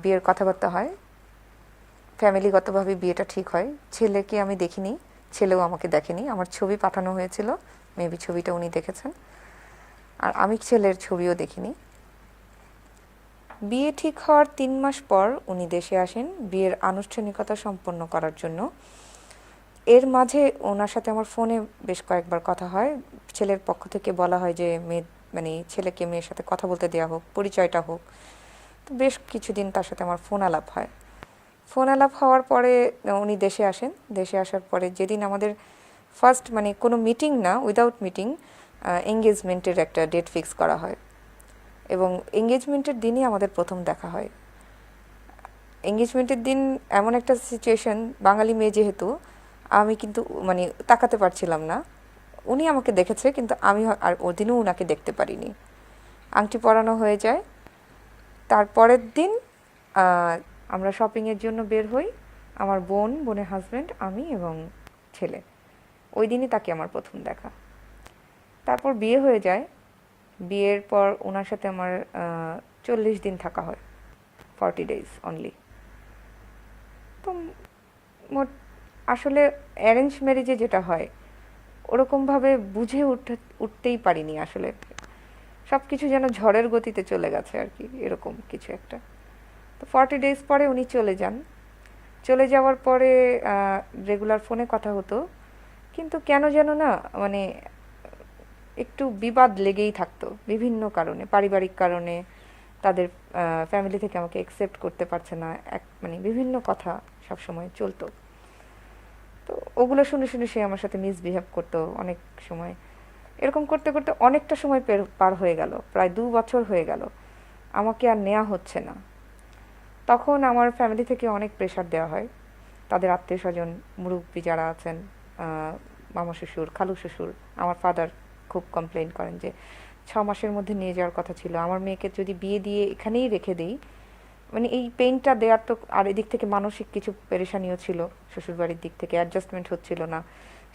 বিয়ের কথাবার্তা হয়, ফ্যামিলিগতভাবে বিয়েটা ঠিক হয়। ছেলেকে আমি দেখিনি, ছেলেও আমাকে দেখেনি। আমার ছবি পাঠানো হয়েছিল, মেবি ছবিটা উনি দেখেছেন, আর আমি ছেলের ছবিও দেখিনি। বিয়ে ঠিক হওয়ার 3 মাস পর উনি দেশে আসেন বিয়ের আনুষ্ঠানিকতা সম্পন্ন করার জন্য। এর মাঝে ওনার সাথে আমার ফোনে বেশ কয়েকবার কথা হয়। ছেলের পক্ষ থেকে বলা হয় যে ছেলেকে মেয়ের সাথে কথা বলতে দেওয়া হোক, পরিচয়টা হোক। তো বেশ কিছুদিন তার সাথে আমার ফোন আলাপ হয়। ফোন আলাপ হওয়ার পরে উনি দেশে আসেন। দেশে আসার পরে যেদিন আমাদের ফার্স্ট কোনো মিটিং না, উইদাউট মিটিং এঙ্গেজমেন্টের একটা ডেট ফিক্স করা হয়, এবং এঙ্গেজমেন্টের দিনই আমাদের প্রথম দেখা হয়। এঙ্গেজমেন্টের দিন এমন একটা সিচুয়েশন, বাঙালি মেয়ে যেহেতু আমি কিন্তু তাকাতে পারছিলাম না। উনি আমাকে দেখেছে, কিন্তু আমি আর ওদিনও উনাকে দেখতে পারিনি। আংটি পরানো হয়ে যায়। তারপরের দিন আমরা শপিংয়ের জন্য বের হই, আমার বোনের হাজব্যান্ড, আমি এবং ছেলে। ওই দিনই তাকে আমার প্রথম দেখা। তারপর বিয়ে হয়ে যায়। বিয়ের পর ওনার সাথে আমার 40 দিন থাকা হয়, 40 days অনলি। তো মোট আসলে অ্যারেঞ্জ ম্যারেজে যেটা হয় ওরকমভাবে বুঝে উঠতেই পারিনি আসলে। সব কিছু যেন ঝড়ের গতিতে চলে গেছে আর কি, এরকম কিছু একটা। তো 40 days পরে উনি চলে যান। চলে যাওয়ার পরে রেগুলার ফোনে কথা হতো, কিন্তু কেন যেন না একটু বিবাদ লেগেই থাকতো বিভিন্ন কারণে, পারিবারিক কারণে। তাদের ফ্যামিলি থেকে আমাকে অ্যাকসেপ্ট করতে পারছে না, বিভিন্ন কথা সবসময় চলতো। তো ওগুলো শুনে শুনে সে আমার সাথে মিসবিহেভ করতো অনেক সময়। এরকম করতে করতে অনেকটা সময় পার হয়ে গেল, প্রায় 2 বছর হয়ে গেল। আমাকে আর নেওয়া হচ্ছে না। তখন আমার ফ্যামিলি থেকে অনেক প্রেশার দেওয়া হয়। তাদের আত্মীয় স্বজন, মুরব্বী যারা আছেন, মামা শ্বশুর, খালু শ্বশুর, আমার ফাদার খুব কমপ্লেন করেন যে 6 মাসের মধ্যে নিয়ে যাওয়ার কথা ছিল। আমার মেয়েকে যদি বিয়ে দিয়ে এখানেই রেখে দিই, এই পেইনটা দেওয়ার তো, আর এদিক থেকে মানসিক কিছু পেরেশানিও ছিল, শ্বশুরবাড়ির দিক থেকে অ্যাডজাস্টমেন্ট হচ্ছিল না।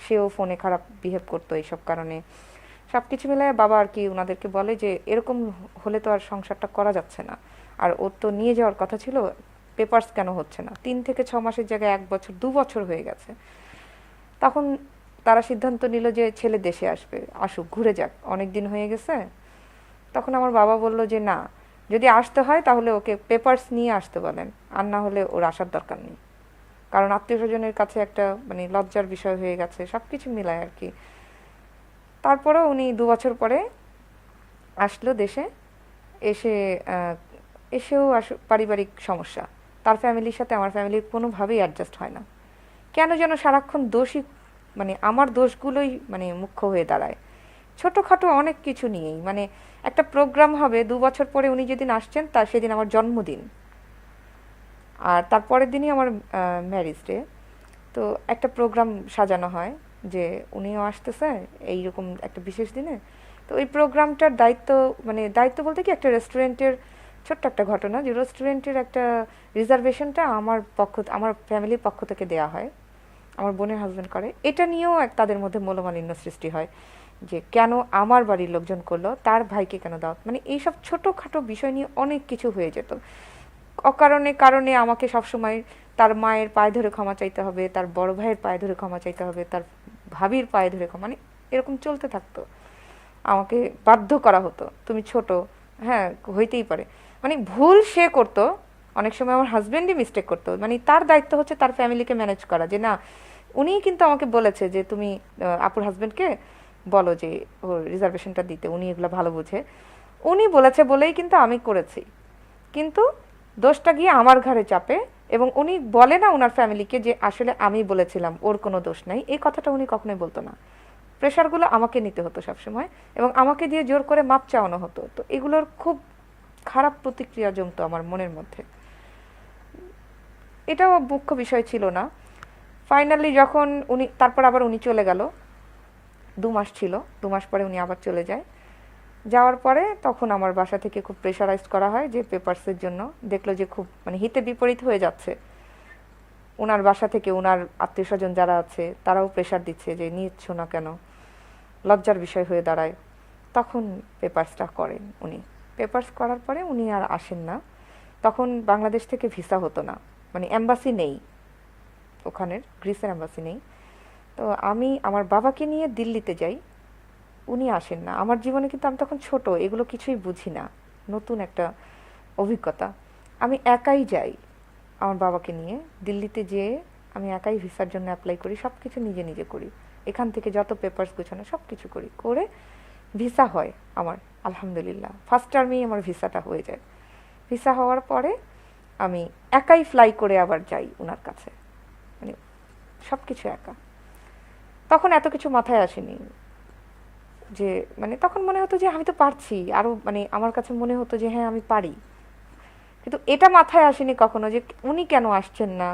সেও ফোনে খারাপ বিহেভ করতো এইসব কারণে। সব কিছু মিলায় বাবা আর কি ওনাদেরকে বলে যে এরকম হলে তো আর সংসারটা করা যাচ্ছে না, আর ওর তো নিয়ে যাওয়ার কথা ছিল, পেপারস কেন হচ্ছে না? 3 থেকে 6 মাসের জায়গায় 1 বছর 2 বছর হয়ে গেছে। তখন তারা সিদ্ধান্ত নিল যে ছেলে দেশে আসবে, আসুক, ঘুরে যাক, অনেক দিন হয়ে গেছে। তখন আমার বাবা বলল যে না, যদি আসতে হয় তাহলে ওকে পেপারস নিয়ে আসতে বলেন, আর না হলে ওর আসার দরকার নেই। কারণ আত্মীয় স্বজনের কাছে একটা লজ্জার বিষয় হয়ে গেছে, সব কিছু মিলায় আর কি। তারপরেও উনি 2 বছর পরে আসলো দেশে। এসে এসেও পারিবারিক সমস্যা, তার ফ্যামিলির সাথে আমার ফ্যামিলির কোনোভাবেই অ্যাডজাস্ট হয় না। কেন যেন সারাক্ষণ দোষী, আমার দোষগুলোই মুখ্য হয়ে দাঁড়ায় ছোটোখাটো অনেক কিছু নিয়েই। একটা প্রোগ্রাম হবে 2 বছর পরে, উনি যেদিন আসছেন তার সেদিন আমার জন্মদিন, আর তারপরের দিনই আমার ম্যারেজ ডে। তো একটা প্রোগ্রাম সাজানো হয় যে উনিও আসতেছে এইরকম একটা বিশেষ দিনে। তো ওই প্রোগ্রামটার দায়িত্ব, দায়িত্ব বলতে কি, একটা রেস্টুরেন্টের ছোট্ট একটা ঘটনা, যে রেস্টুরেন্টের একটা রিজার্ভেশনটা আমার ফ্যামিলির পক্ষ থেকে দেয়া হয়, আমার বোনের হাজব্যান্ড করে। এটা নিয়েও তাদের মধ্যে মনোমালিন্য সৃষ্টি হয় যে কেন আমার বাড়ির লোকজন করলো, তার ভাইকে কেন দাও, এইসব ছোটোখাটো বিষয় নিয়ে অনেক কিছু হয়ে যেত। অকারণে কারণে আমাকে সবসময় তার মায়ের পায়ে ধরে ক্ষমা চাইতে হবে, তার বড় ভাইয়ের পায়ে ধরে ক্ষমা চাইতে হবে, তার ভাবির পায়ে ধরে ক্ষমা, এরকম চলতে থাকতো। আমাকে বাধ্য করা হতো, তুমি ছোট, হ্যাঁ হইতেই পারে। ভুল সে করতো, অনেক সময় আমার হাজব্যান্ডই মিস্টেক করতো। তার দায়িত্ব হচ্ছে তার ফ্যামিলিকে ম্যানেজ করা, যে না, উনিই কিন্তু আমাকে বলেছে যে তুমি আপুর হাজব্যান্ডকে বলো যে ওর রিজার্ভেশনটা দিতে, উনি এগুলো ভালো বুঝে। উনি বলেছে বলেই কিন্তু আমি করেছি, কিন্তু দোষটা গিয়ে আমার ঘাড়ে চাপে। এবং উনি বলে না ওনার ফ্যামিলিকে যে আসলে আমি বলেছিলাম, ওর কোনো দোষ নাই, এই কথাটা উনি কখনোই বলতো না। প্রেশারগুলো আমাকে নিতে হতো সবসময়, এবং আমাকে দিয়ে জোর করে মাপ চাওয়ানো হতো। তো এগুলোর খুব খারাপ প্রতিক্রিয়া জমতো আমার মনের মধ্যে। এটাও মুখ্য বিষয় ছিল না। ফাইনালি যখন তারপর আবার উনি চলে গেল, 2 মাস ছিল, 2 মাস পরে উনি আবার চলে যায়। যাওয়ার পরে তখন আমার বাসা থেকে খুব প্রেশারাইজড করা হয় যে পেপারসের জন্য। দেখলো যে খুব হিতে বিপরীত হয়ে যাচ্ছে। ওনার বাসা থেকে ওনার আত্মীয় স্বজন যারা আছে তারাও প্রেশার দিচ্ছে যে নিচ্ছ না কেন, লজ্জার বিষয় হয়ে দাঁড়ায়। তখন পেপারসটা করেন উনি। পেপারস করার পরে উনি আর আসেন না। তখন বাংলাদেশ থেকে ভিসা হতো না, মানে এম্বাসি নেই, ওখানের গ্রিসের এম্বাসি নেই। তো আমি আমার বাবাকে নিয়ে দিল্লিতে যাই, উনি আসেন না। আমার জীবনে কিন্তু আমি তখন ছোট, এগুলো কিছুই বুঝি না, নতুন একটা অভিজ্ঞতা। আমি একাই যাই আমার বাবাকে নিয়ে দিল্লিতে, যেয়ে আমি একাই ভিসার জন্য অ্যাপ্লাই করি, সব কিছু নিজে নিজে করি, এখান থেকে যত পেপারস গুছানো সব কিছু করি, করে ভিসা হয় আমার, আলহামদুলিল্লাহ ফার্স্ট টার্মেই আমার ভিসাটা হয়ে যায়। ভিসা হওয়ার পরে আমি একাই ফ্লাই করে আবার যাই ওনার কাছে, মানে সব কিছু একা। তখন এত কিছু মাথায় আসেনি, যে মানে তখন মনে হতো যে আমি তো পারছি আরও, মানে আমার কাছে মনে হতো যে হ্যাঁ আমি পারি, কিন্তু এটা মাথায় আসেনি কখনো যে উনি কেন আসছেন না,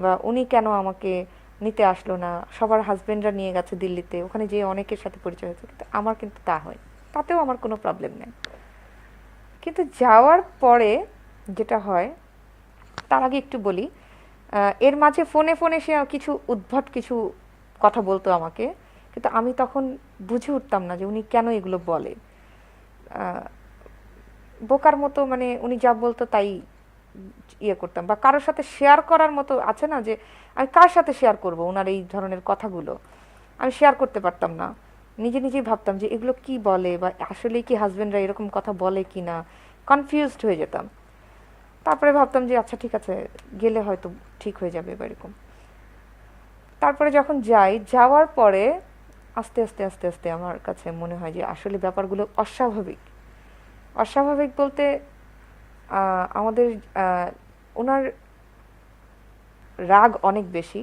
বা উনি কেন আমাকে নিতে আসলো না। সবার হাজবেন্ডরা নিয়ে গেছে দিল্লিতে, ওখানে যেয়ে অনেকের সাথে পরিচয় হয়েছে, কিন্তু আমার কিন্তু তা হয়, তাতেও আমার কোনো প্রবলেম নেই। কিন্তু যাওয়ার পরে যেটা হয়, তার আগে একটু বলি, এর মাঝে ফোনে ফোনে সে কিছু উদ্ভট কিছু কথা বলতো আমাকে, কিন্তু আমি তখন বুঝে উঠতাম না যে উনি কেন এগুলো বলে। বোকার মতো, মানে উনি যা বলতো তাই ইয়ে করতাম, বা কারোর সাথে শেয়ার করার মতো আছে না, যে আমি কার সাথে শেয়ার করব ওনার এই ধরনের কথাগুলো, আমি শেয়ার করতে পারতাম না। নিজে নিজেই ভাবতাম যে এগুলো কি বলে, বা আসলেই কি হাজবেন্ডরা এরকম কথা বলে কি না, কনফিউজড হয়ে যেতাম। তারপরে ভাবতাম যে আচ্ছা ঠিক আছে, গেলে হয়তো ঠিক হয়ে যাবে বা এরকম। তারপরে যখন যাই, যাওয়ার পরে আস্তে আস্তে আস্তে আস্তে আমার কাছে মনে হয় যে আসলে ব্যাপারগুলো অস্বাভাবিক। অস্বাভাবিক বলতে আমাদের ওনার রাগ অনেক বেশি,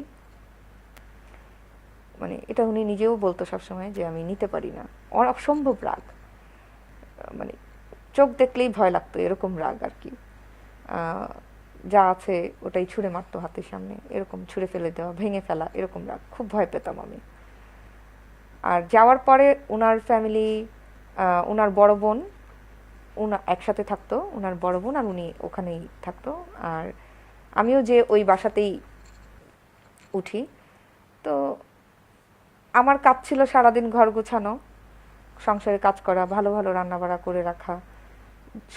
মানে এটা উনি নিজেও বলতো সবসময় যে আমি নিতে পারি না, অসম্ভব রাগ, মানে চোখ দেখলেই ভয় লাগতো এরকম রাগ আর কি। যা আছে ওটাই ছুঁড়ে মারতো হাতের সামনে, এরকম ছুঁড়ে ফেলে দেওয়া, ভেঙে ফেলা, এরকম রাগ, খুব ভয় পেতাম আমি। আর যাওয়ার পরে ওনার ফ্যামিলি, ওনার বড় বোন, উনা একসাথে থাকতো, ওনার বড় বোন আর উনি ওখানেই থাকতো, আর আমিও যে ওই বাসাতেই উঠি। তো আমার কাজ ছিল সারাদিন ঘর গোছানো, সংসারে কাজ করা, ভালো ভালো রান্নাবাড়া করে রাখা।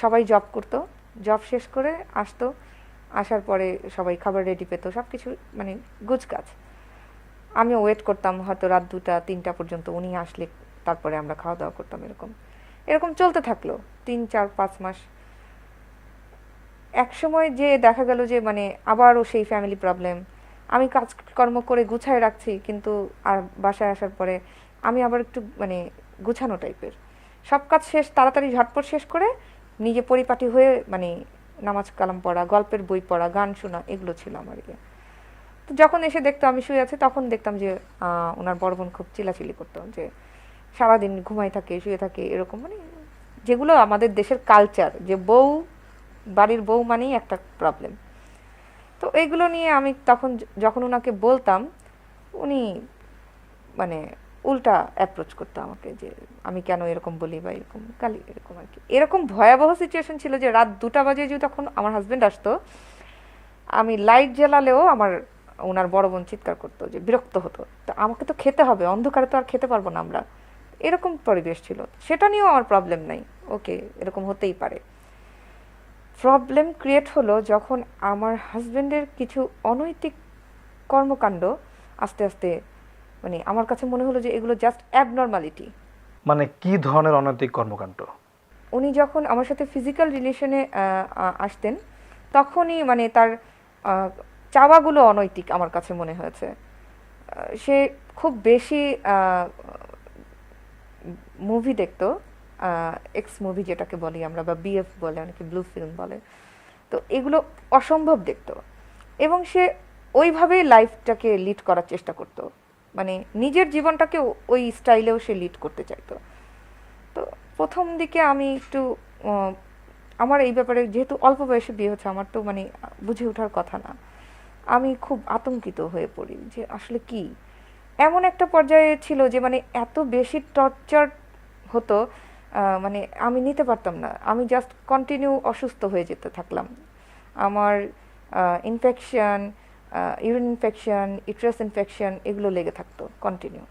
সবাই জব করতো, জব শেষ করে আসতো, আসার পরে সবাই খাবার রেডি পেতো, সব কিছু মানে গুছগাছ। আমিও ওয়েট করতাম হয়তো রাত 2টা 3টা পর্যন্ত, উনি আসলে তারপরে আমরা খাওয়া দাওয়া করতাম। এরকম এরকম চলতে থাকলো 3 4 5 মাস। এক সময় যে দেখা গেল যে মানে আবারও সেই ফ্যামিলি প্রবলেম, আমি কাজকর্ম করে গুছায় রাখছি, কিন্তু আর বাসায় আসার পরে আমি আবার একটু মানে গুছানো টাইপের, সব কাজ শেষ তাড়াতাড়ি ঝটপট শেষ করে নিজে পরিপাটি হয়ে মানে নামাজ কালাম পড়া, গল্পের বই পড়া, গান শোনা, এগুলো ছিল আমার ইয়ে। তো যখন এসে দেখতো আমি শুয়ে আছি, তখন দেখতাম যে ওনার বড় বোন খুব চিল্লাচিল্লি করতো যে সারাদিন ঘুমাই থাকে, শুয়ে থাকে, এরকম, মানে যেগুলো আমাদের দেশের কালচার, যে বউ, বাড়ির বউ মানেই একটা প্রবলেম। তো এইগুলো নিয়ে আমি তখন যখন ওনাকে বলতাম, উনি মানে উল্টা অ্যাপ্রোচ করতো আমাকে, যে আমি কেন এরকম বলি বা এরকম গালি, এরকম আর কি। এরকম ভয়াবহ সিচুয়েশন ছিল যে রাত 2টা বাজে যে তখন আমার হাজবেন্ড আসতো, আমি লাইট জ্বালালেও আমার ওনার বড় বোন চিৎকার করতো, যে বিরক্ত হতো। তো আমাকে তো খেতে হবে, অন্ধকারে তো আর খেতে পারবো না আমরা, এরকম পরিবেশ ছিল। সেটা নিয়েও আমার প্রবলেম নাই, ওকে এরকম হতেই পারে। প্রবলেম ক্রিয়েট হলো যখন আমার হাজবেন্ডের কিছু অনৈতিক কর্মকাণ্ড আস্তে আস্তে, মানে আমার কাছে মনে হলো যে এগুলো জাস্ট অ্যাবনর্মালিটি। মানে কি ধরনের অনৈতিক কর্মকাণ্ড? উনি যখন আমার সাথে ফিজিক্যাল রিলেশনে আসতেন, তখনই মানে তার চাওয়াগুলো অনৈতিক আমার কাছে মনে হয়েছে। সে খুব বেশি মুভি দেখতো, এক্স মুভি যেটাকে বলি আমরা, বা বিএফ বলে অনেকে, ব্লু ফিল্ম বলে। তো এগুলো অসম্ভব দেখতো, এবং সে ওইভাবেই লাইফটাকে লিড করার চেষ্টা করতো, মানে নিজের জীবনটাকে ওই স্টাইলেও সে লিড করতে চাইতো। তো প্রথম দিকে আমি একটু আমার এই ব্যাপারে, যেহেতু অল্প বয়সে বিয়ে হচ্ছে, আমার তো মানে বুঝে ওঠার কথা না, আমি খুব আতঙ্কিত হয়ে পড়ি যে আসলে কি। এমন একটা পর্যায়ে ছিল যে মানে এত বেশি টর্চার হতো, মানে আমি নিতে পারতাম না, আমি জাস্ট কন্টিনিউ অসুস্থ হয়ে যেতে থাকলাম। আমার ইনফেকশন, ইউরিন ইনফেকশন, ইট্রাস ইনফেকশন, এগুলো লেগে থাকতো কন্টিনিউ।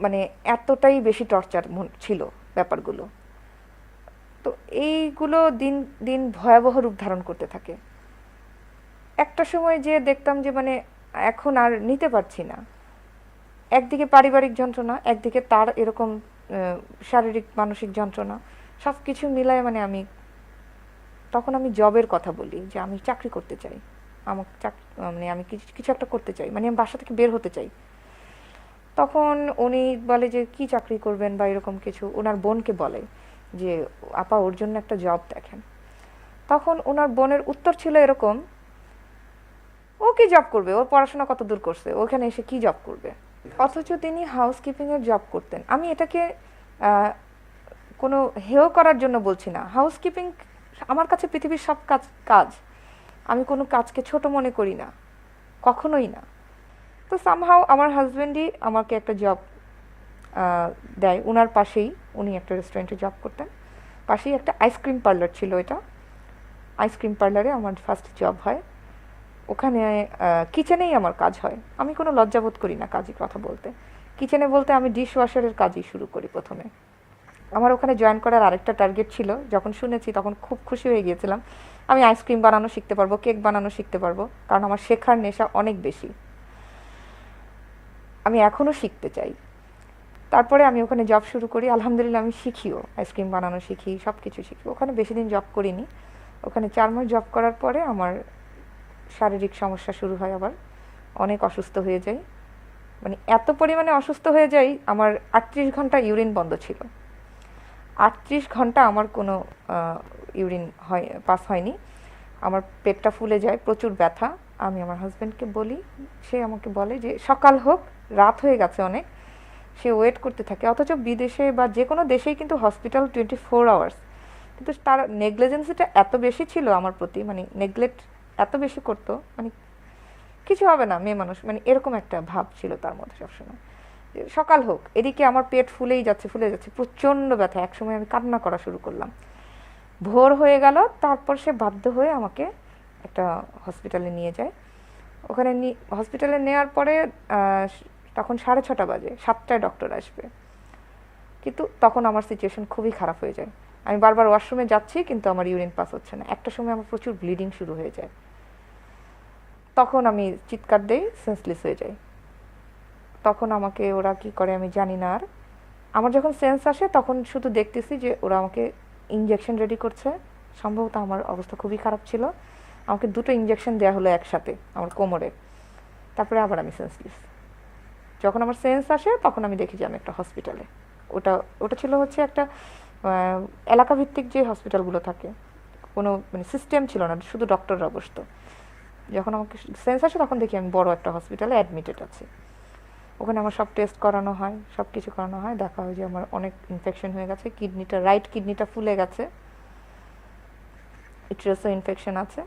মানে এতটাই বেশি টর্চার ছিল ব্যাপারগুলো। তো এইগুলো দিন দিন ভয়াবহ রূপ ধারণ করতে থাকে। একটা সময় যে দেখতাম যে মানে এখন আর নিতে পারছি না। একদিকে পারিবারিক যন্ত্রণা, একদিকে তার এরকম শারীরিক মানসিক যন্ত্রণা, সব কিছু মিলায় মানে তখন আমি জবের কথা বলি যে আমি চাকরি করতে চাই, আমার মানে আমি কিছু কিছু একটা করতে চাই, মানে আমি বাসা থেকে বের হতে চাই। তখন উনি বলে যে কি চাকরি করবেন বা এরকম কিছু, ওনার বোনকে বলে যে আপা ওর জন্য একটা জব দেখেন। তখন ওনার বোনের উত্তর ছিল এরকম, ও কি জব করবে, ওর পড়াশোনা কত দূর করছে, ওখানে এসে কি জব করবে। অথচ তিনি হাউসকিপিং এর জব করতেন। আমি এটাকে আহ, কোনো হেয় করার জন্য বলছি না। হাউসকিপিং আমার কাছে পৃথিবীর সব কাজ কাজ, আমি কোনো কাজকে ছোট মনে করি না, কখনোই না। তো সামহাও আমার হাজব্যান্ডই আমাকে একটা জব দেয় ওনার পাশেই। উনি একটা রেস্টুরেন্টে জব করতেন, পাশেই একটা আইসক্রিম পার্লার ছিল। এটা আইসক্রিম পার্লারে আমার ফার্স্ট জব হয়। ওখানে কিচেনেই আমার কাজ হয়। আমি কোনো লজ্জাবোধ করি না কাজের কথা বলতে। কিচেনে বলতে আমি ডিশ ওয়াশারের কাজই শুরু করি প্রথমে। আমার ওখানে জয়েন করার আরেকটা টার্গেট ছিল, যখন শুনেছি তখন খুব খুশি হয়ে গিয়েছিলাম। আমি আইসক্রিম বানানো শিখতে পারবো, কেক বানানো শিখতে পারবো, কারণ আমার শেখার নেশা অনেক বেশি, আমি এখনও শিখতে চাই। তারপরে আমি ওখানে জব শুরু করি। আলহামদুলিল্লাহ আমি শিখিও, আইসক্রিম বানানো শিখি, সব কিছু শিখি। ওখানে বেশি দিন জব করিনি। ওখানে 4 মাস জব করার পরে আমার শারীরিক সমস্যা শুরু হয়, আবার অনেক অসুস্থ হয়ে যাই। মানে এত পরিমাণে অসুস্থ হয়ে যাই, আমার 38 ঘন্টা ইউরিন বন্ধ ছিল। 38 ঘন্টা আমার কোনো ইউরিন পাস হয়নি। আমার পেটটা ফুলে যায়, প্রচুর ব্যথা। আমি আমার হাজব্যান্ডকে বলি, সে আমাকে বলে যে সকাল হোক, রাত হয়ে গেছে অনেক। সে ওয়েট করতে থাকে। অথচ বিদেশে বা যে কোনো দেশেই কিন্তু হসপিটাল 24 আওয়ার্স, কিন্তু তার নেগলিজেন্সিটা এত বেশি ছিল আমার প্রতি, মানে নেগলেক্ট এত বেশি করতো, মানে কিছু হবে না, মেয়ে মানুষ, মানে এরকম একটা ভাব ছিল তার মধ্যে সবসময়। সকাল হোক, এদিকে আমার পেট ফুলে যাচ্ছে, প্রচণ্ড ব্যথা। একসময় আমি কান্না করা শুরু করলাম। ভোর হয়ে গেল, তারপর সে বাধ্য হয়ে আমাকে একটা হসপিটালে নিয়ে যায়। ওখানে হসপিটালে নেওয়ার পরে তখন 6:30 বাজে, 7টায় ডক্টর আসবে। কিন্তু তখন আমার সিচুয়েশন খুবই খারাপ হয়ে যায়। আমি বারবার ওয়াশরুমে যাচ্ছি, কিন্তু আমার ইউরিন পাস হচ্ছে না। একটা সময় আমার প্রচুর ব্লিডিং শুরু হয়ে যায়। তখন আমি চিৎকার দেই, সেন্সলেস হয়ে যাই। তখন আমাকে ওরা কি করে আমি জানি না। আর আমার যখন সেন্স আসে তখন শুধু দেখতেছি যে ওরা আমাকে ইঞ্জেকশন রেডি করছে। সম্ভবত আমার অবস্থা খুবই খারাপ ছিল। আমাকে 2টো ইঞ্জেকশন দেওয়া হলো একসাথে আমার কোমরে। তারপরে আবার আমি সেন্সলেস। যখন আমার সেন্স আসে তখন আমি দেখি যে আমি একটা হসপিটালে। ওটা ওটা ছিল হচ্ছে একটা এলাকাভিত্তিক যে হসপিটালগুলো থাকে, কোনো মানে সিস্টেম ছিল না, শুধু ডক্টররা বসতো। যখন আমাকে সেন্স আসে তখন দেখি আমি বড় একটা হসপিটালে অ্যাডমিটেড আছি। ওখানে আমার সব টেস্ট করানো হয়, সব কিছু করানো হয়। দেখা হয় যে আমার অনেক ইনফেকশন হয়ে গেছে, রাইট কিডনিটা ফুলে গেছে, ইট্রাসও ইনফেকশন আছে।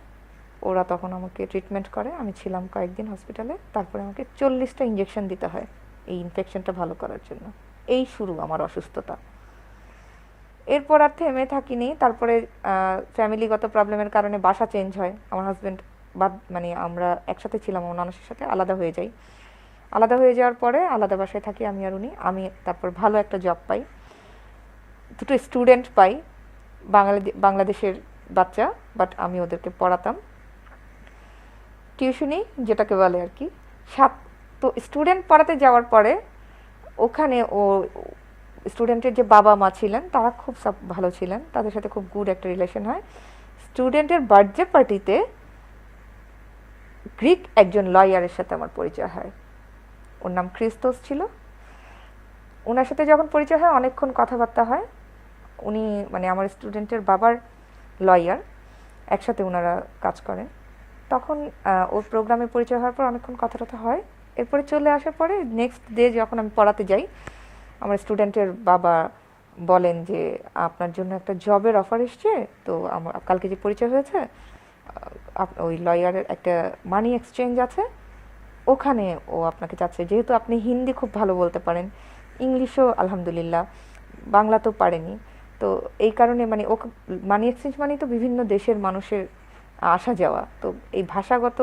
ওরা তখন আমাকে ট্রিটমেন্ট করে। আমি ছিলাম কয়েকদিন হসপিটালে। তারপরে আমাকে 40টা ইঞ্জেকশন দিতে হয় এই ইনফেকশনটা ভালো করার জন্য। এই শুরু আমার অসুস্থতা। এরপর আর থেমে থাকিনি। তারপরে ফ্যামিলিগত প্রবলেমের কারণে বাসা চেঞ্জ হয়। আমার হাজব্যান্ড মানে আমরা একসাথে ছিলাম, আমার ননসের সাথে আলাদা হয়ে যাই। আলাদা হয়ে যাওয়ার পরে আলাদা বাসায় থাকি আমি আর উনি। আমি তারপর ভালো একটা জব পাই, 2টো স্টুডেন্ট পাই, বাংলাদেশের বাচ্চা, বাট আমি ওদেরকে পড়াতাম টিউশনি যেটাকে বলে আর কি। তো স্টুডেন্ট পড়াতে যাওয়ার পরে ওখানে স্টুডেন্টের যে বাবা মা ছিলেন তারা খুব ভালো ছিলেন, তাদের সাথে খুব গুড একটা রিলেশন হয়। স্টুডেন্টের বার্থডে পার্টিতে গ্রিক একজন লয়ারের সাথে আমার পরিচয় হয়। ওর নাম ক্রিস্টোস ছিল। ওনার সাথে যখন পরিচয় হয় অনেকক্ষণ কথাবার্তা হয়। উনি মানে আমার স্টুডেন্টের বাবার লয়ার, একসাথে ওনারা কাজ করেন। তখন ওর প্রোগ্রামে পরিচয় হওয়ার পর অনেকক্ষণ কথা টথা হয়। এরপরে চলে আসার পরে নেক্সট ডে যখন আমি পড়াতে যাই, আমার স্টুডেন্টের বাবা বলেন যে আপনার জন্য একটা জবের অফার এসছে, তো আমার কালকে যে পরিচয় হয়েছে ওই লয়ারের একটা মানি এক্সচেঞ্জ আছে, ওখানে ও আপনাকে চাচ্ছে। যেহেতু আপনি হিন্দি খুব ভালো বলতে পারেন, ইংলিশও আলহামদুলিল্লাহ, বাংলা তো পারেনি, তো এই কারণে মানে ও মানি এক্সচেঞ্জ মানে তো বিভিন্ন দেশের মানুষের আসা যাওয়া, তো এই ভাষাগত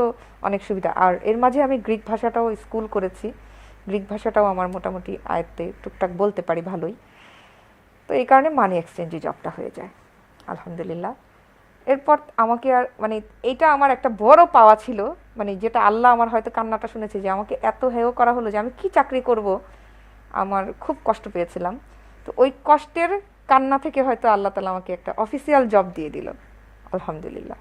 অনেক সুবিধা। আর এর মাঝে আমি গ্রিক ভাষাটাও স্কুল করেছি, গ্রিক ভাষাটাও আমার মোটামুটি আয়ত্তে টুকটাক বলতে পারি ভালোই। তো এই কারণে মানি এক্সচেঞ্জে জবটা হয়ে যায়। আলহামদুলিল্লাহ। এরপর আমাকে আর মানে এটা আমার একটা বড় পাওয়া ছিল, মানে যেটা আল্লাহ আমার হয়তো কান্নাটা শুনেছে যে আমাকে এত হেয় করা হলো যে আমি কি চাকরি করব, আমার খুব কষ্ট পেয়েছিলাম। তো ওই কষ্টের কান্না থেকে হয়তো আল্লাহ তালা আমাকে একটা অফিসিয়াল জব দিয়ে দিল, আলহামদুলিল্লাহ।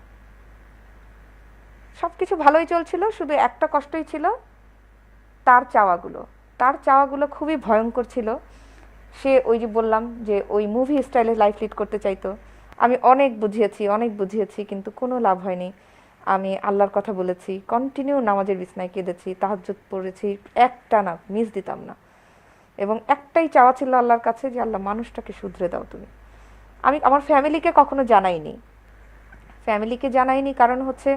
সব কিছু ভালোই চলছিল, শুধু একটা কষ্টই ছিল, তার চাওয়াগুলো। তার চাওয়াগুলো খুবই ভয়ঙ্কর ছিল। সে ওই যে বললাম যে ওই মুভি স্টাইলে লাইফ লিড করতে চাইতো। আমি অনেক বুঝিয়েছি কিন্তু কোনো লাভ হয়নি। আমি আল্লাহর কথা বলেছি, কন্টিনিউ নামাজের বিছনায় কেঁদেছি, তাহাজ্জুদ পড়েছি, একটা না মিস দিতাম না। এবং একটাই চাওয়া ছিল আল্লাহর কাছে যে আল্লাহ মানুষটাকে শুধরে দাও তুমি। আমি আমার ফ্যামিলিকে কখনো জানাইনি। কারণ হচ্ছে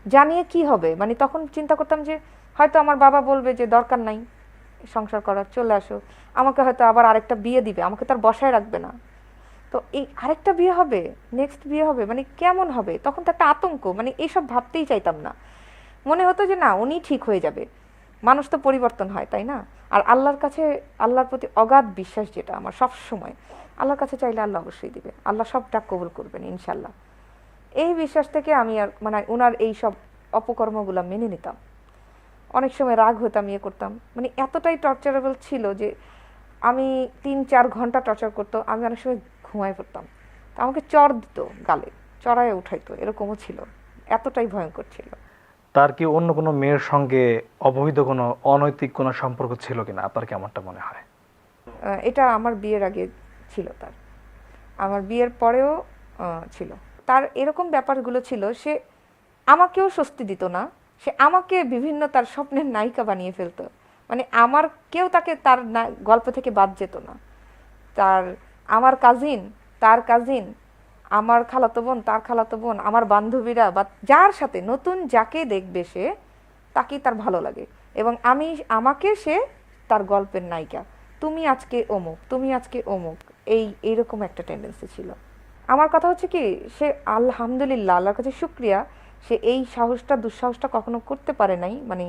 জানিয়ে কি হবে, মানে তখন চিন্তা করতাম যে হয়তো আমার বাবা বলবে যে দরকার নাই সংসার করার, চলে আসো। আমাকে হয়তো আবার আরেকটা বিয়ে দিবে, আমাকে তার বসায় রাখবে না। তো এই আরেকটা বিয়ে হবে, নেক্সট বিয়ে হবে, মানে কেমন হবে, তখন তো একটা আতঙ্ক, মানে এইসব ভাবতেই চাইতাম না। মনে হতো যে না, উনি ঠিক হয়ে যাবে। মানুষ তো পরিবর্তন হয়, তাই না? আর আল্লাহর কাছে, আল্লাহর প্রতি অগাধ বিশ্বাস যেটা আমার সব সময়, আল্লাহর কাছে চাইলে আল্লাহ অবশ্যই দিবে, আল্লাহ সব ডাক কবুল করবেন ইনশাল্লাহ। এই বিশ্বাস থেকে আমি আর মানে ওনার এই সব অপকর্মগুলো মেনে নিতাম। অনেক সময় রাগ হতাম, ইয়ে করতাম, মানে এতটাই টর্চারেবল ছিল যে আমি 3-4 ঘন্টা টর্চার করতো, আমি অনেক সময় ঘুমায় পড়তাম। তো আমাকে চর দিত, গালে চড়ায় উঠাইতো, এরকমও ছিল। এতটাই ভয়ঙ্কর ছিল। তার কি অন্য কোনো মেয়ের সঙ্গে অবৈধ কোনো অনৈতিক কোনো সম্পর্ক ছিল কিনা, আপনার কেমনটা মনে হয়? এটা আমার বিয়ের আগে ছিল তার, আমার বিয়ের পরেও ছিল। তার এরকম ব্যাপারগুলো ছিল, সে আমাকেও স্বস্তি দিত না। সে আমাকে বিভিন্ন তার স্বপ্নের নায়িকা বানিয়ে ফেলতো। মানে আমার কেউ তাকে তার গল্প থেকে বাদ যেত না। তার আমার কাজিন, তার কাজিন, আমার খালাতো বোন, তার খালাতো বোন, আমার বান্ধবীরা বা যার সাথে নতুন যাকে দেখবে সে, তাকেই তার ভালো লাগে। এবং আমাকে সে তার গল্পের নায়িকা, তুমি আজকে অমুক, তুমি আজকে অমুক, এইরকম একটা টেন্ডেন্সি ছিল। আমার কথা হচ্ছে কি, সে আলহামদুলিল্লাহ, আল্লাহর কাছে শুক্রিয়া, সে এই সাহসটা দুঃসাহসটা কখনো করতে পারে নাই, মানে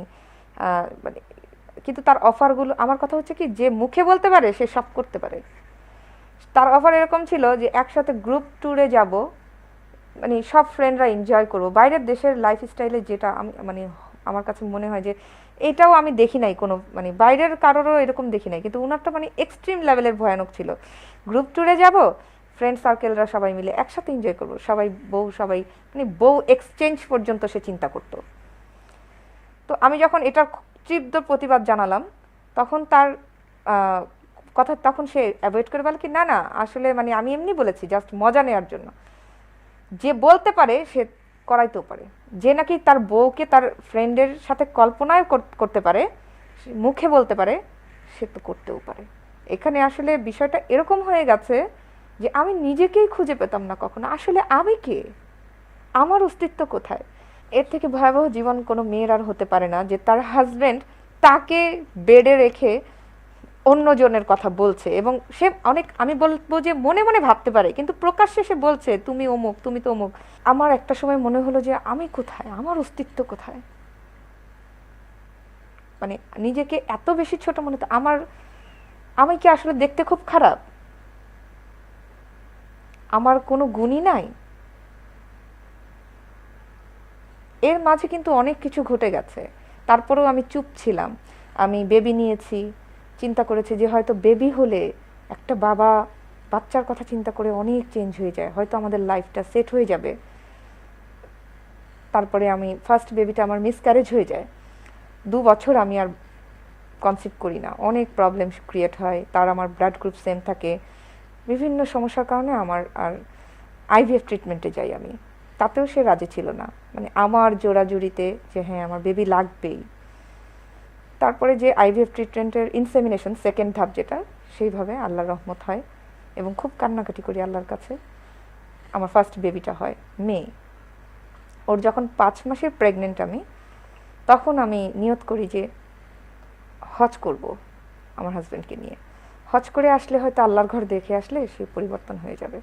কিন্তু তার অফারগুলো, আমার কথা হচ্ছে কি, যে মুখে বলতে পারে সে সব করতে পারে। তার অফার এরকম ছিল যে একসাথে গ্রুপ ট্যুরে যাব, মানে সব ফ্রেন্ডরা এনজয় করবো বাইরের দেশের লাইফস্টাইলে, যেটা আমি মানে আমার কাছে মনে হয় যে এটাও আমি দেখি নাই কোনো, মানে বাইরের কারোরও এরকম দেখি নাই, কিন্তু ওনারটা মানে এক্সট্রিম লেভেলের ভয়ানক ছিল। গ্রুপ ট্যুরে যাব, ফ্রেন্ড সার্কেলরা সবাই মিলে একসাথে এনজয় করবো, সবাই মানে বউ এক্সচেঞ্জ পর্যন্ত সে চিন্তা করতো। তো আমি যখন এটার তীব্র প্রতিবাদ জানালাম, তখন তার কথা, তখন সে অ্যাভয়েড করে বলে কি, না না আসলে মানে আমি এমনি বলেছি, জাস্ট মজা নেওয়ার জন্য। যে বলতে পারে সে করাইতেও পারে, যে নাকি তার বউকে তার ফ্রেন্ডের সাথে কল্পনায় করতে পারে, মুখে বলতে পারে, সে তো করতেও পারে। এখানে আসলে বিষয়টা এরকম হয়ে গেছে যে আমি নিজেকেই খুঁজে পেতাম না কখনো, আসলে আমি কে, আমার অস্তিত্ব কোথায়। এর থেকে ভয়াবহ জীবন কোনো মেয়ের আর হতে পারে না, যে তার হাজবেন্ড তাকে বেডে রেখে অন্যজনের কথা বলছে, এবং সে অনেক, আমি বলবো যে মনে মনে ভাবতে পারে, কিন্তু প্রকাশ্যে সে বলছে তুমি অমুক, তুমি তো অমুক। আমার একটা সময় মনে হলো যে আমি কোথায়, আমার অস্তিত্ব কোথায়, মানে নিজেকে এত বেশি ছোট মনে হতো আমার। আমি কি আসলে দেখতে খুব খারাপ? আমার কোনো গুণই নাই? এর মাঝে কিন্তু অনেক কিছু ঘটে গেছে, তারপরেও আমি চুপ ছিলাম। আমি বেবি নিয়েছি, চিন্তা করেছি যে হয়তো বেবি হলে একটা বাবা বাচ্চার কথা চিন্তা করে অনেক চেঞ্জ হয়ে যায়, হয়তো আমাদের লাইফটা সেট হয়ে যাবে। তারপরে আমি ফার্স্ট বেবিটা আমার মিসক্যারেজ হয়ে যায়। 2 বছর আমি আর কনসিভ করি না, অনেক প্রবলেম ক্রিয়েট হয়। তার আমার ব্লাড গ্রুপ সেম থাকে, বিভিন্ন সমস্যার কারণে আমার আর আইভিএফ ট্রিটমেন্টে যাই আমি, তাতেও সে রাজি ছিল না, মানে আমার জোড়াজুড়িতে যে হ্যাঁ আমার বেবি লাগবেই। তারপরে যে আইভিএফ ট্রিটমেন্টের ইনসেমিনেশন সেকেন্ড ধাপ যেটা, সেইভাবে আল্লাহর রহমত হয় এবং খুব কান্নাকাটি করি আল্লাহর কাছে। আমার ফার্স্ট বেবিটা হয় মেয়ে। ওর যখন 5 মাসের প্রেগনেন্ট আমি, তখন আমি নিয়ত করি যে হজ করব আমার হাজব্যান্ডকে নিয়ে। হজ করে আসলে হয়তো আল্লাহর ঘর দেখে আসলে সে পরিবর্তন হয়ে যাবে।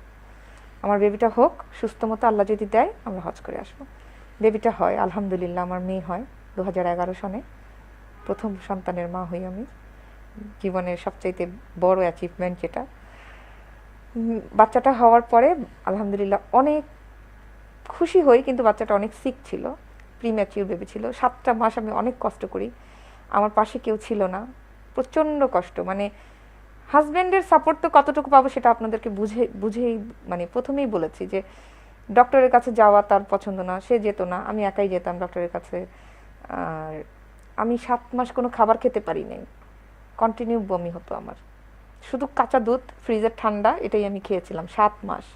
আমার বেবিটা হোক সুস্থ মতো, আল্লাহ যদি দেয় আমরা হজ করে আসবো। বেবিটা হয় আলহামদুলিল্লাহ, আমার মেয়ে হয় 2011 সনে। প্রথম সন্তানের মা হই আমি, জীবনের সবচাইতে বড় অ্যাচিভমেন্ট যেটা। বাচ্চাটা হওয়ার পরে আলহামদুলিল্লাহ অনেক খুশি হই, কিন্তু বাচ্চাটা অনেক সিক ছিল, প্রিম্যাচিউর বেবি ছিল। 7টা মাস আমি অনেক কষ্ট করি, আমার পাশে কেউ ছিল না, প্রচণ্ড কষ্ট। মানে হাজব্যান্ডের সাপোর্ট তো কতটুকু পাবো সেটা আপনাদেরকে বুঝেই মানে প্রথমেই বলেছি যে ডক্টরের কাছে যাওয়া তার পছন্দ না, সে যেত না, আমি একাই যেতাম ডক্টরের কাছে। আর আমি 7 মাস কোনো খাবার খেতে পারি নাই, কন্টিনিউ বমি হতো আমার, শুধু কাঁচা দুধ ফ্রিজের ঠান্ডা এটাই আমি খেয়েছিলাম 7 মাস।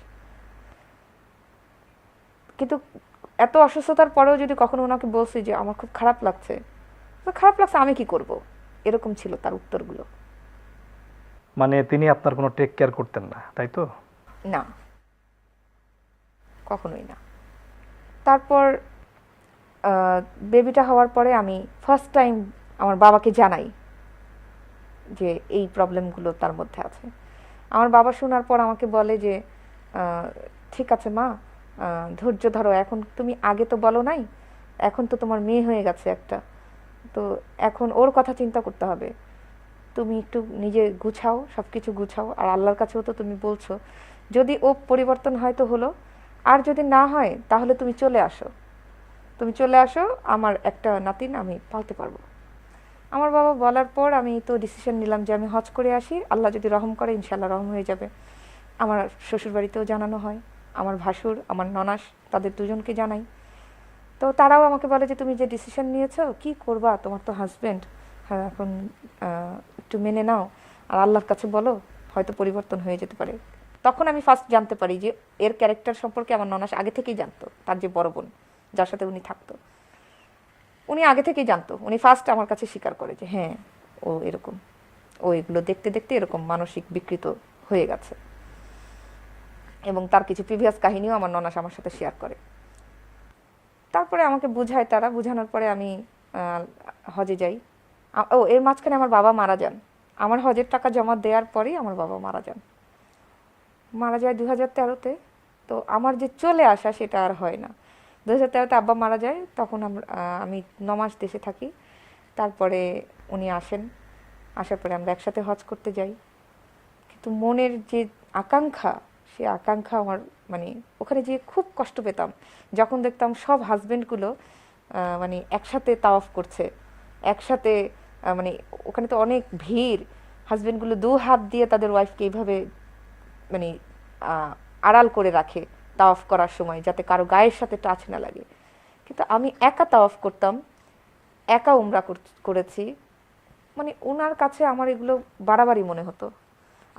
কিন্তু এত অসুস্থতার পরেও যদি কখনো ওনাকে বলছি যে আমার খুব খারাপ লাগছে, তো খারাপ লাগছে আমি কি করব, এরকম ছিল তার উত্তরগুলো। মানে তিনি আপনার কোনো টেক কেয়ার করতেন না, তাই তো? না, কখনোই না। তারপর বেবিটা হওয়ার পরে আমি ফার্স্ট টাইম আমার বাবাকে জানাই যে এই প্রবলেমগুলো তার মধ্যে আছে। আমার বাবা শোনার পর আমাকে বলে যে ঠিক আছে মা, ধৈর্য ধরো, এখন তুমি আগে তো বলো নাই, এখন তো তোমার মেয়ে হয়ে গেছে একটা, তো এখন ওর কথা চিন্তা করতে হবে, তুমি একটু নিজে গুছাও, সব কিছু গুছাও, আর আল্লাহর কাছেও তো তুমি বলছো, যদি ও পরিবর্তন হয় তো হলো, আর যদি না হয় তাহলে তুমি চলে আসো, তুমি চলে আসো, আমার একটা নাতিন আমি পালতে পারবো। আমার বাবা বলার পর আমি তো ডিসিশন নিলাম যে আমি হজ করে আসি, আল্লাহ যদি রহম করে ইনশাল্লাহ রহম হয়ে যাবে। আমার শ্বশুরবাড়িতেও জানানো হয়, আমার ভাসুর, আমার ননাস, তাদের দুজনকে জানাই। তো তারাও আমাকে বলে যে তুমি যে ডিসিশন নিয়েছো কি করবা, তোমার তো হাজব্যান্ড, হ্যাঁ এখন একটু মেনে নাও, আর আল্লাহর কাছে বলো, হয়তো পরিবর্তন হয়ে যেতে পারে। তখন আমি ফার্স্ট জানতে পারি যে এর ক্যারেক্টার সম্পর্কে আমার ননাস আগে থেকেই জানতো, তার যে বড় বোন যার সাথে উনি থাকতো, উনি আগে থেকেই জানতো। উনি ফার্স্ট আমার কাছে স্বীকার করে যে হ্যাঁ ও এরকম, ও এগুলো দেখতে দেখতে এরকম মানসিক বিকৃত হয়ে গেছে, এবং তার কিছু প্রিভিয়াস কাহিনীও আমার ননাস আমার সাথে শেয়ার করে। তারপরে আমাকে বুঝায়, তারা বুঝানোর পরে আমি হজে যাই। ও এর মাঝখানে আমার বাবা মারা যান, আমার হজের টাকা জমা দেওয়ার পরেই আমার বাবা মারা যান, মারা যায় 2013-তে। তো আমার যে চলে আসা সেটা আর হয় না। 2013-তে আব্বা মারা যায়, তখন আমি 9 মাস দেশে থাকি। তারপরে উনি আসেন, আসার পরে আমরা একসাথে হজ করতে যাই। কিন্তু মনের যে আকাঙ্ক্ষা, সে আকাঙ্ক্ষা আমার মানে ওখানে যেয়ে খুব কষ্ট পেতাম যখন দেখতাম সব হাজবেন্ডগুলো মানে একসাথে তাওয়াফ করছে, একসাথে মানে ওখানে তো অনেক ভিড়, হাজবেন্ডগুলো 2 হাত দিয়ে তাদের ওয়াইফকে এইভাবে মানে আড়াল করে রাখে তাওয়াফ করার সময়, যাতে কারো গায়ের সাথে টাচ না লাগে। কিন্তু আমি একা তাওয়াফ করতাম, একা উমরা করেছি, মানে ওনার কাছে আমার এগুলো বাড়াবাড়ি মনে হতো।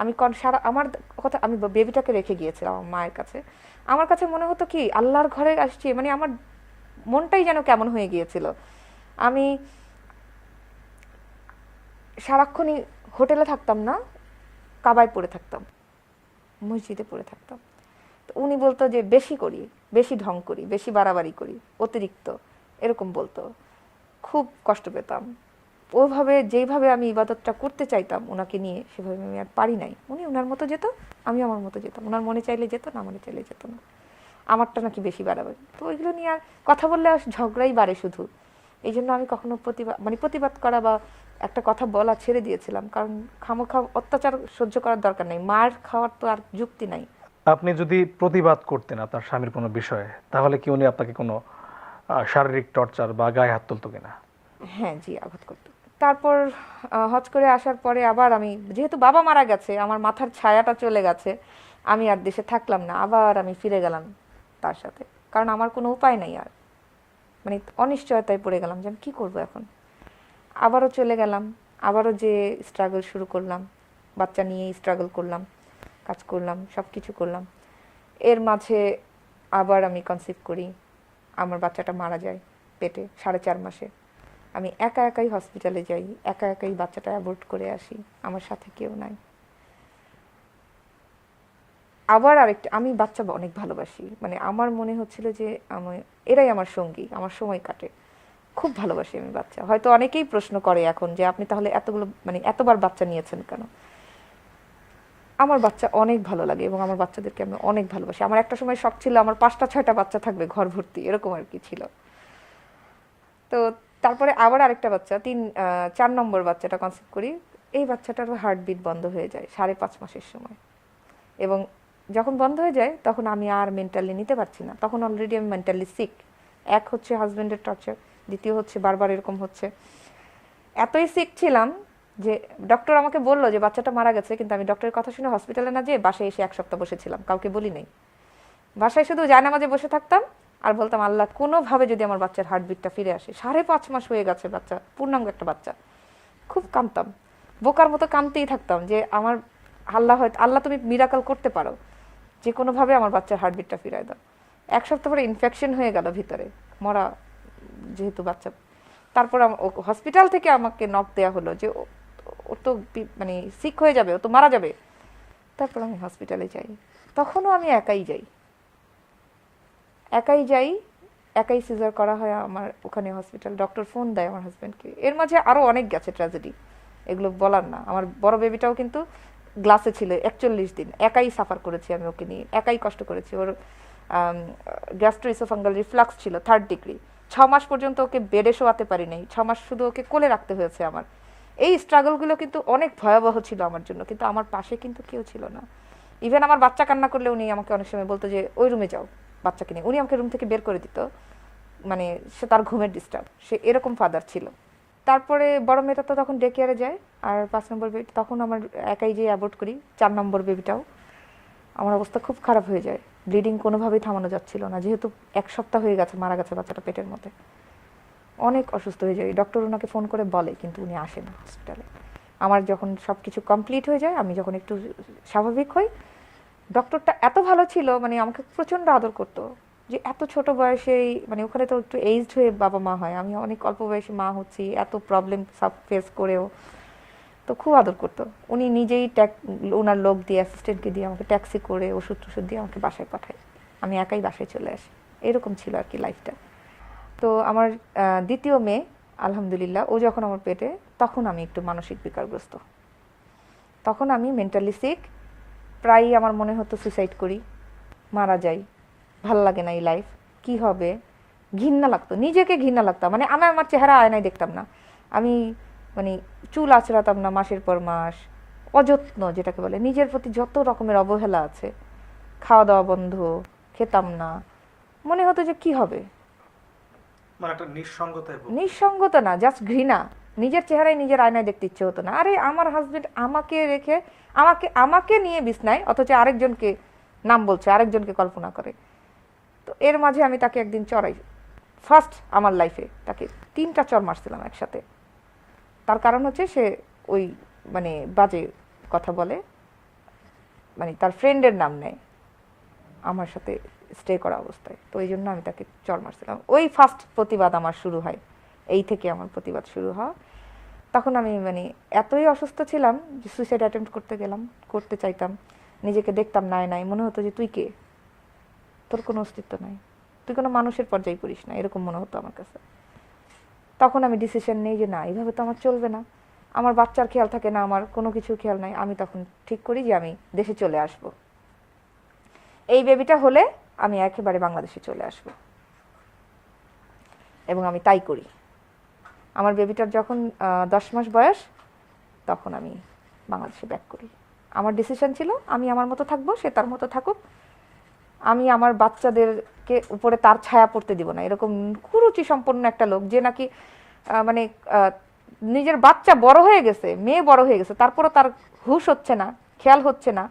আমি সারা আমার কথা, আমি বেবিটাকে রেখে গিয়েছিলাম আমার মায়ের কাছে, আমার কাছে মনে হতো কি আল্লাহর ঘরে আসছি, মানে আমার মনটাই যেন কেমন হয়ে গিয়েছিল। আমি সারাক্ষণই হোটেলে থাকতাম না, কাবায় পড়ে থাকতাম, মসজিদে পড়ে থাকতাম। তো উনি বলতো যে বেশি করি, বেশি ঢং করি, বেশি বাড়াবাড়ি করি, অতিরিক্ত, এরকম বলতো। খুব কষ্ট পেতাম। ওইভাবে যেইভাবে আমি ইবাদতটা করতে চাইতাম ওনাকে নিয়ে, সেভাবে আমি আর পারি নাই। উনি ওনার মতো যেত, আমি আমার মতো যেতাম, ওনার মনে চাইলে যেত, না মনে চাইলে যেত না। আমারটা নাকি বেশি বাড়াবাড়ি, তো ওইগুলো নিয়ে আর কথা বললে আর ঝগড়াই বাড়ে শুধু। এই জন্য আমি কখনো প্রতিবাদ করা বা একটা কথা বলা ছেড়ে দিয়েছিলাম, কারণ খামোখা অত্যাচার সহ্য করার দরকার নেই, মার খাওয়ার তো আর যুক্তি নাই। আপনি যদি প্রতিবাদ করতেন আপনার স্বামীর কোনো বিষয়ে, তাহলে কি উনি আপনাকে কোনো শারীরিক টর্চার বা গায়ে হাত তুলতো কিনা? হ্যাঁ জি, আঘাত করতো। তারপর হজ করে আসার পরে আবার আমি, যেহেতু বাবা মারা গেছে, আমার মাথার ছায়াটা চলে গেছে, আমি আর দেশে থাকলাম না, আবার আমি ফিরে গেলাম তার সাথে, কারণ আমার কোনো উপায় নাই আর, মানে অনিশ্চয়তায় পড়ে গেলাম যে আমি কী করবো এখন। আবারও চলে গেলাম, আবারও যে স্ট্রাগল শুরু করলাম, বাচ্চা নিয়েই স্ট্রাগল করলাম, কাজ করলাম, সব কিছু করলাম। এর মাঝে আবার আমি কনসিভ করি, আমার বাচ্চাটা মারা যায় পেটে 4.5 মাসে। আমি একা একাই হসপিটালে যাই, একা একাই বাচ্চাটা অ্যাবর্ট করে আসি, আমার সাথে কেউ নাই। আবার আরেকটা, আমি বাচ্চা অনেক ভালোবাসি, মানে আমার মনে হচ্ছিল যে আমি, এরাই আমার সঙ্গী, আমার সময় কাটে, খুব ভালোবাসি আমি বাচ্চা। হয়তো অনেকেই প্রশ্ন করে এখন যে আপনি তাহলে এতগুলো মানে এতবার বাচ্চা নিয়েছেন কেন। আমার বাচ্চা অনেক ভালো লাগে এবং আমার বাচ্চাদেরকে আমি অনেক ভালোবাসি। আমার একটা সময় শখ ছিল আমার 5টা 6টা বাচ্চা থাকবে ঘর ভর্তি, এরকম আর কি ছিল। তো তারপরে আবার আরেকটা বাচ্চা 4 নম্বর বাচ্চাটা কনসিভ করি। এই বাচ্চাটারও হার্টবিট বন্ধ হয়ে যায় 5.5 মাসের সময়, এবং যখন বন্ধ হয়ে যায় তখন আমি আর মেন্টালি নিতে পারছি না, তখন অলরেডি আমি মেন্টালি সিক। এক হচ্ছে হাজব্যান্ডের টর্চার, দ্বিতীয় হচ্ছে বারবার এরকম হচ্ছে। এতই সিক ছিলাম যে ডক্টর আমাকে বললো যে বাচ্চাটা মারা গেছে, কিন্তু আমি ডক্টরের কথা শুনে হসপিটালে না যেয়ে বাসায় এসে 1 সপ্তাহ বসেছিলাম, কাউকে বলি নাই। বাসায় শুধু জায়নামাজে বসে থাকতাম আর বলতাম আল্লাহ কোনোভাবে যদি আমার বাচ্চার হার্টবিটটা ফিরে আসে। 5.5 মাস হয়ে গেছে বাচ্চা, পূর্ণাঙ্গ একটা বাচ্চা। খুব কাঁদতাম, বোকার মতো কাঁদতেই থাকতাম যে আমার আল্লাহ তুমি মিরাকল করতে পারো, যে কোনোভাবে আমার বাচ্চার হার্টবিটটা ফিরায় দাও। 1 সপ্তাহ পরে ইনফেকশন হয়ে গেল ভিতরে, মরা যেহেতু বাচ্চা। তারপর হসপিটাল থেকে আমাকে নক দেওয়া হলো যে ও তো মানে সিক হয়ে যাবে, ও তো মারা যাবে। তারপর আমি হসপিটালে যাই, তখনও আমি একাই যাই, একাই সিজার করা হয় আমার ওখানে হসপিটাল। ডক্টর ফোন দেয় আমার হাজব্যান্ডকে। এর মাঝে আরও অনেক গেছে ট্র্যাজেডি, এগুলো বলার না। আমার বড় বেবিটাও কিন্তু গ্লাসে ছিল 41 দিন, একাই সাফার করেছি আমি ওকে নিয়ে, একাই কষ্ট করেছি। ওর গ্যাস্ট্রোইসোফাঙ্গাল রিফ্লাক্স ছিল 3rd ডিগ্রি। 6 মাস পর্যন্ত ওকে বেডে শোয়াতে পারি নাই, 6 মাস শুধু ওকে কোলে রাখতে হয়েছে আমার। এই স্ট্রাগলগুলো কিন্তু অনেক ভয়াবহ ছিল আমার জন্য, কিন্তু আমার পাশে কিন্তু কেউ ছিল না। ইভেন আমার বাচ্চা কান্না করলে উনি আমাকে অনেক সময় বলতো যে ওই রুমে যাও বাচ্চাকে নিয়ে, উনি আমাকে রুম থেকে বের করে দিত, মানে সে তার ঘুমের ডিস্টার্ব, সে এরকম ফাদার ছিল। তারপরে বড় মেয়েটা তো তখন ডে কেয়ারে যায়, আর 5 নম্বর বেবি তখন আমার একাই যেয়ে অ্যাবর্ট করি। 4 নম্বর বেবিটাও আমার অবস্থা খুব খারাপ হয়ে যায়, ব্লিডিং কোনোভাবেই থামানো যাচ্ছিল না, যেহেতু 1 সপ্তাহ হয়ে গেছে মারা গেছে বাচ্চাটা পেটের মধ্যে। অনেক অসুস্থ হয়ে যায়, ডক্টর ওনাকে ফোন করে বলে কিন্তু উনি আসেন না হসপিটালে। আমার যখন সব কিছু কমপ্লিট হয়ে যায়, আমি যখন একটু স্বাভাবিক হই, ডক্টরটা এত ভালো ছিল, মানে আমাকে প্রচণ্ড আদর করতো, যে এত ছোট বয়সেই, মানে ওখানে তো একটু এইজড হয়ে বাবা মা হয়, আমি অনেক অল্প বয়সে মা হচ্ছি, এত প্রবলেম সব ফেস করেও তো খুব আদর করতো। উনি নিজেই ওনার লোক দিয়ে, অ্যাসিস্ট্যান্টকে দিয়ে আমাকে ট্যাক্সি করে ওষুধ টষুধ দিয়ে আমাকে বাসায় পাঠায়, আমি একাই বাসায় চলে আসি। এরকম ছিল আর কি লাইফটা। তো আমার দ্বিতীয় মেয়ে আলহামদুলিল্লাহ, ও যখন আমার পেটে, তখন আমি একটু মানসিক বিকারগ্রস্ত, তখন আমি মেন্টালি সিক। প্রায়ই আমার মনে হতো সুইসাইড করি, মারা যাই, ভাল লাগে না এই লাইফ, কি হবে, ঘৃণা লাগতো, নিজেকে ঘৃণা লাগতো। মানে আমি আমার চেহারা আয়নায় দেখতাম না, আমি মানে চুল আঁচড়াতাম না মাসের পর মাস, অযত্ন যেটাকে বলে, নিজের প্রতি যত রকমের অবহেলা আছে, খাওয়া দাওয়া বন্ধ, খেতাম না, মনে হতো যে কি হবে, মানে একটা নিঃসঙ্গতা না, জাস্ট ঘৃণা। নিজের চেহারায় নিজের আয়নায় দেখতে ইচ্ছে হতো না। আরে আমার হাজবেন্ড আমাকে রেখে আমাকে নিয়ে বিছনায়, অথচ আরেকজনকে নাম বলছে, আরেকজনকে কল্পনা করে। তো এর মাঝে আমি তাকে একদিন চড়াই, ফার্স্ট আমার লাইফে তাকে 3টা চড় মারছিলাম একসাথে। তার কারণ হচ্ছে সে ওই মানে বাজে কথা বলে, মানে তার ফ্রেন্ডের নাম নেয় আমার সাথে স্টে করা অবস্থায়, তো এই জন্য আমি তাকে চড় মারছিলাম। ওই ফার্স্ট প্রতিবাদ আমার শুরু হয়, এই থেকে আমার প্রতিবাদ শুরু হয়। তখন আমি মানে এতই অসুস্থ ছিলাম যে সুইসাইড অ্যাটেম্প্ট করতে চাইতাম, নিজেকে দেখতাম নাই মনে হতো যে তুই কে, তোর কোনো অস্তিত্ব নাই, তুই কোনো মানুষের পর্যায়ে পড়িস না, এরকম মনে হতো আমার কাছে। তখন আমি ডিসিশন নেই যে না, এইভাবে তো আমার চলবে না, আমার বাচ্চার খেয়াল থাকে না, আমার কোনো কিছু খেয়াল নাই। আমি তখন ঠিক করি যে আমি দেশে চলে আসব, এই বেবিটা হলে আমি একেবারে বাংলাদেশে চলে আসব, এবং আমি তাই করি। আমার বেবিটার যখন 10 মাস বয়স, তখন আমি বাংলাদেশে ব্যাক করি। আমার ডিসিশন ছিল আমি আমার মতো থাকবো, সে তার মতো থাকুক, আমি আমার বাচ্চাদেরকে উপরে তার ছায়া পড়তে দিব না। এরকম কুরুচি সম্পন্ন একটা লোক, যে নাকি মানে নিজের বাচ্চা বড় হয়ে গেছে, মেয়ে বড় হয়ে গেছে, তারপরও তার হুঁশ হচ্ছে না, খেয়াল হচ্ছে না।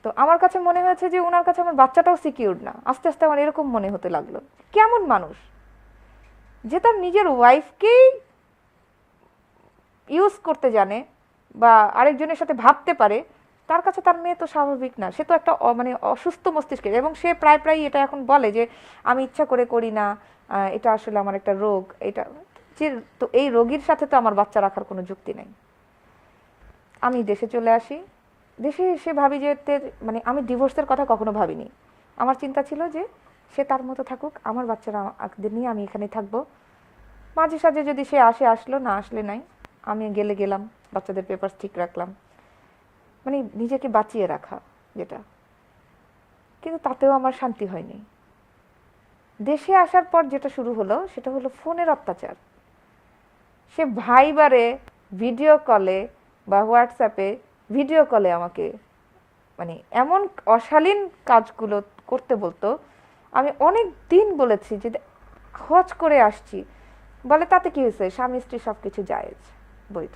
তো আমার কাছে মনে হয়েছে যে ওনার কাছে আমার বাচ্চাটাও সিকিউর না। আস্তে আস্তে আমার এরকম মনে হতে লাগলো, কেমন মানুষ যে তার নিজের ওয়াইফকেই ইউজ করতে জানে বা আরেকজনের সাথে ভাবতে পারে, তার কাছে তার মেয়ে তো স্বাভাবিক না, সে তো একটা মানে অসুস্থ মস্তিষ্কের। এবং সে প্রায় এটা এখন বলে যে আমি ইচ্ছা করে করি না, এটা আসলে আমার একটা রোগ। এটা যে, তো এই রোগীর সাথে তো আমার বাচ্চা রাখার কোনো যুক্তি নেই। আমি দেশে চলে আসি, দেশে এসে ভাবি যে মানে আমি ডিভোর্সের কথা কখনো ভাবিনি। আমার চিন্তা ছিল যে সে তার মতো থাকুক, আমার বাচ্চারা নিয়ে আমি এখানে থাকবো, মাঝে সাঝে যদি সে আসলো, না আসলে নাই, আমি গেলাম, বাচ্চাদের পেপারস ঠিক রাখলাম, মানে নিজেকে বাঁচিয়ে রাখা যেটা। কিন্তু তাতেও আমার শান্তি হয়নি। দেশে আসার পর যেটা শুরু হলো সেটা হলো ফোনের অত্যাচার। সে ভাইবারে ভিডিও কলে বা হোয়াটসঅ্যাপে ভিডিও কলে আমাকে মানে এমন অশালীন কাজগুলো করতে বলতো। আমি অনেক দিন বলেছি যে হজ করে আসছি, বলে তাতে কি হয়েছে, স্বামী স্ত্রী সব কিছু জায়েজ, বৈধ,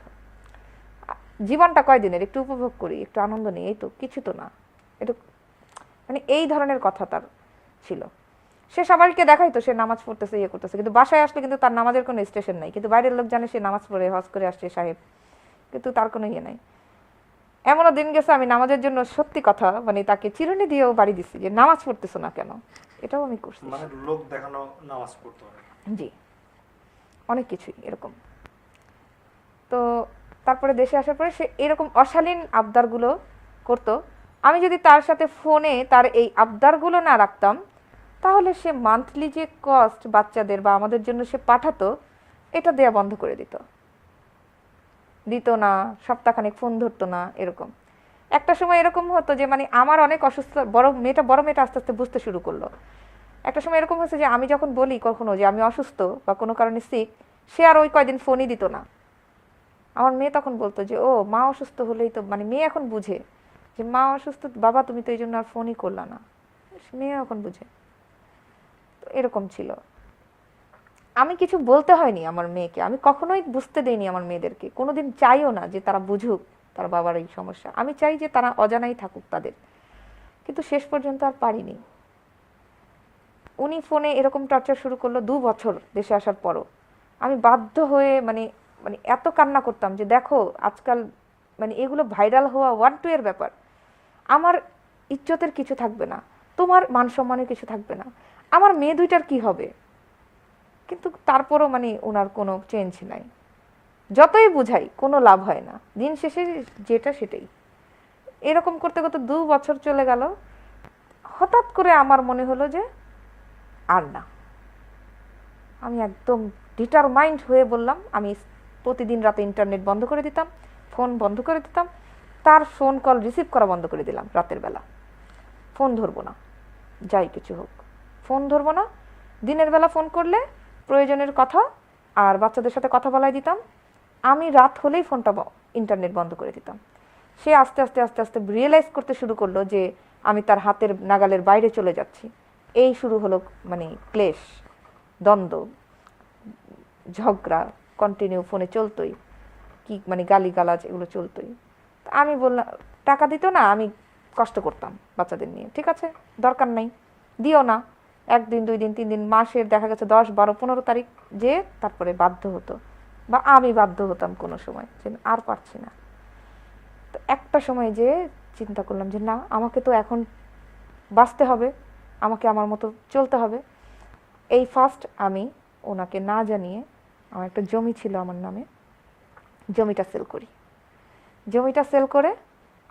জীবনটা কয়দিনের, একটু উপভোগ করি, একটু আনন্দ নিই, এই তো, কিছু তো না, একটু, মানে এই ধরনের কথা তার ছিল। সে সবাইকে দেখাইতো সে নামাজ পড়তেছে, ইয়ে করতেছে, কিন্তু বাসায় আসলে কিন্তু তার নামাজের কোনো স্টেশন নাই, কিন্তু বাইরের লোক জানে সে নামাজ পড়ে হজ করে আসছে সাহেব, কিন্তু তার কোনো ইয়ে নাই। এমনও দিন গেছে আমি নামাজের জন্য সত্যি কথা মানে তাকে চিরুনি দিয়েও বাড়ি দিচ্ছি যে নামাজ পড়তেছো না কেন, এটাও আমি করছি। মানে লোক দেখানো নামাজ পড়তে হবে। জি, অনেক কিছুই এরকম। তো তারপরে দেশে আসার পরে সে এরকম অশালীন আবদারগুলো করতো। আমি যদি তার সাথে ফোনে তার এই আবদারগুলো না রাখতাম, তাহলে সে মান্থলি যে কস্ট বাচ্চাদের বা আমাদের জন্য সে পাঠাতো, এটা দেয়া বন্ধ করে দিত না, সপ্তাহখানেক ফোন ধরতো না, এরকম। একটা সময় এরকম হতো যে মানে আমার অনেক অসুস্থ, বড় মেয়েটা আস্তে আস্তে বুঝতে শুরু করলো। একটা সময় এরকম হয়েছে যে আমি যখন বলি কখনো যে আমি অসুস্থ বা কোনো কারণে সিক, সে আর ওই কয়দিন ফোনই দিত না। আমার মেয়ে তখন বলতো যে ও মা অসুস্থ হলেই তো, মানে মেয়ে এখন বুঝে যে মা অসুস্থ, বাবা তুমি তো এই জন্য আর ফোনই করলা না, মেয়ে এখন বুঝে। তো এরকম ছিল। আমি কিছু বলতে হয়নি আমার মেয়েকে, আমি কখনোই বুঝতে দেইনি আমার মেয়েদেরকে, কোনোদিন চাইও না যে তারা বুঝুক তার বাবার এই সমস্যা, আমি চাই যে তারা অজানাই থাকুক তাদের, কিন্তু শেষ পর্যন্ত আর পারিনি। উনি ফোনে এরকম টর্চার শুরু করলো 2 বছর দেশে আসার পরও। আমি বাধ্য হয়ে মানে মানে এত কান্না করতাম যে দেখো আজকাল মানে এগুলো ভাইরাল হওয়া 1-2 এর ব্যাপার, আমার ইজ্জতের কিছু থাকবে না, তোমার মান সম্মানের কিছু থাকবে না, আমার মেয়ে দুইটার কি হবে। কিন্তু তারপরও মানে ওনার কোনো চেঞ্জ নাই, যতই বুঝাই কোনো লাভ হয় না, দিন শেষে যেটা সেটাই। এরকম করতে করতে 2 বছর চলে গেল। হঠাৎ করে আমার মনে হলো যে আর না, আমি একদম ডিটারমাইন্ড হয়ে বললাম আমি প্রতিদিন রাতে ইন্টারনেট বন্ধ করে দিতাম, ফোন বন্ধ করে দিতাম, তার ফোন কল রিসিভ করা বন্ধ করে দিলাম, রাতের বেলা ফোন ধরবো না, যাই কিছু হোক ফোন ধরবো না। দিনের বেলা ফোন করলে প্রয়োজনের কথা আর বাচ্চাদের সাথে কথা বলাই দিতাম, আমি রাত হলেই ফোনটা ইন্টারনেট বন্ধ করে দিতাম। সে আস্তে আস্তে আস্তে আস্তে রিয়েলাইজ করতে শুরু করলো যে আমি তার হাতের নাগালের বাইরে চলে যাচ্ছি। এই শুরু হলো মানে ক্লেশ, দ্বন্দ্ব, ঝগড়া কন্টিনিউ ফোনে চলতোই, কি মানে গালিগালাজ এগুলো চলতোই। আমি বললাম টাকা দিত না, আমি কষ্ট করতাম বাচ্চাদের নিয়ে, ঠিক আছে দরকার নাই, দিও না। 1 দিন 2 দিন 3 দিন, মাসের দেখা গেছে 10, 12, 15 তারিখ যে তারপরে বাধ্য হতো, বা আমি বাধ্য হতাম কোনো সময় যে আর পারছি না। তো একটা সময় যে চিন্তা করলাম যে না, আমাকে তো এখন বাঁচতে হবে, আমাকে আমার মতো চলতে হবে। এই ফার্স্ট আমি ওনাকে না জানিয়ে, আমার একটা জমি ছিল আমার নামে, জমিটা সেল করি। জমিটা সেল করে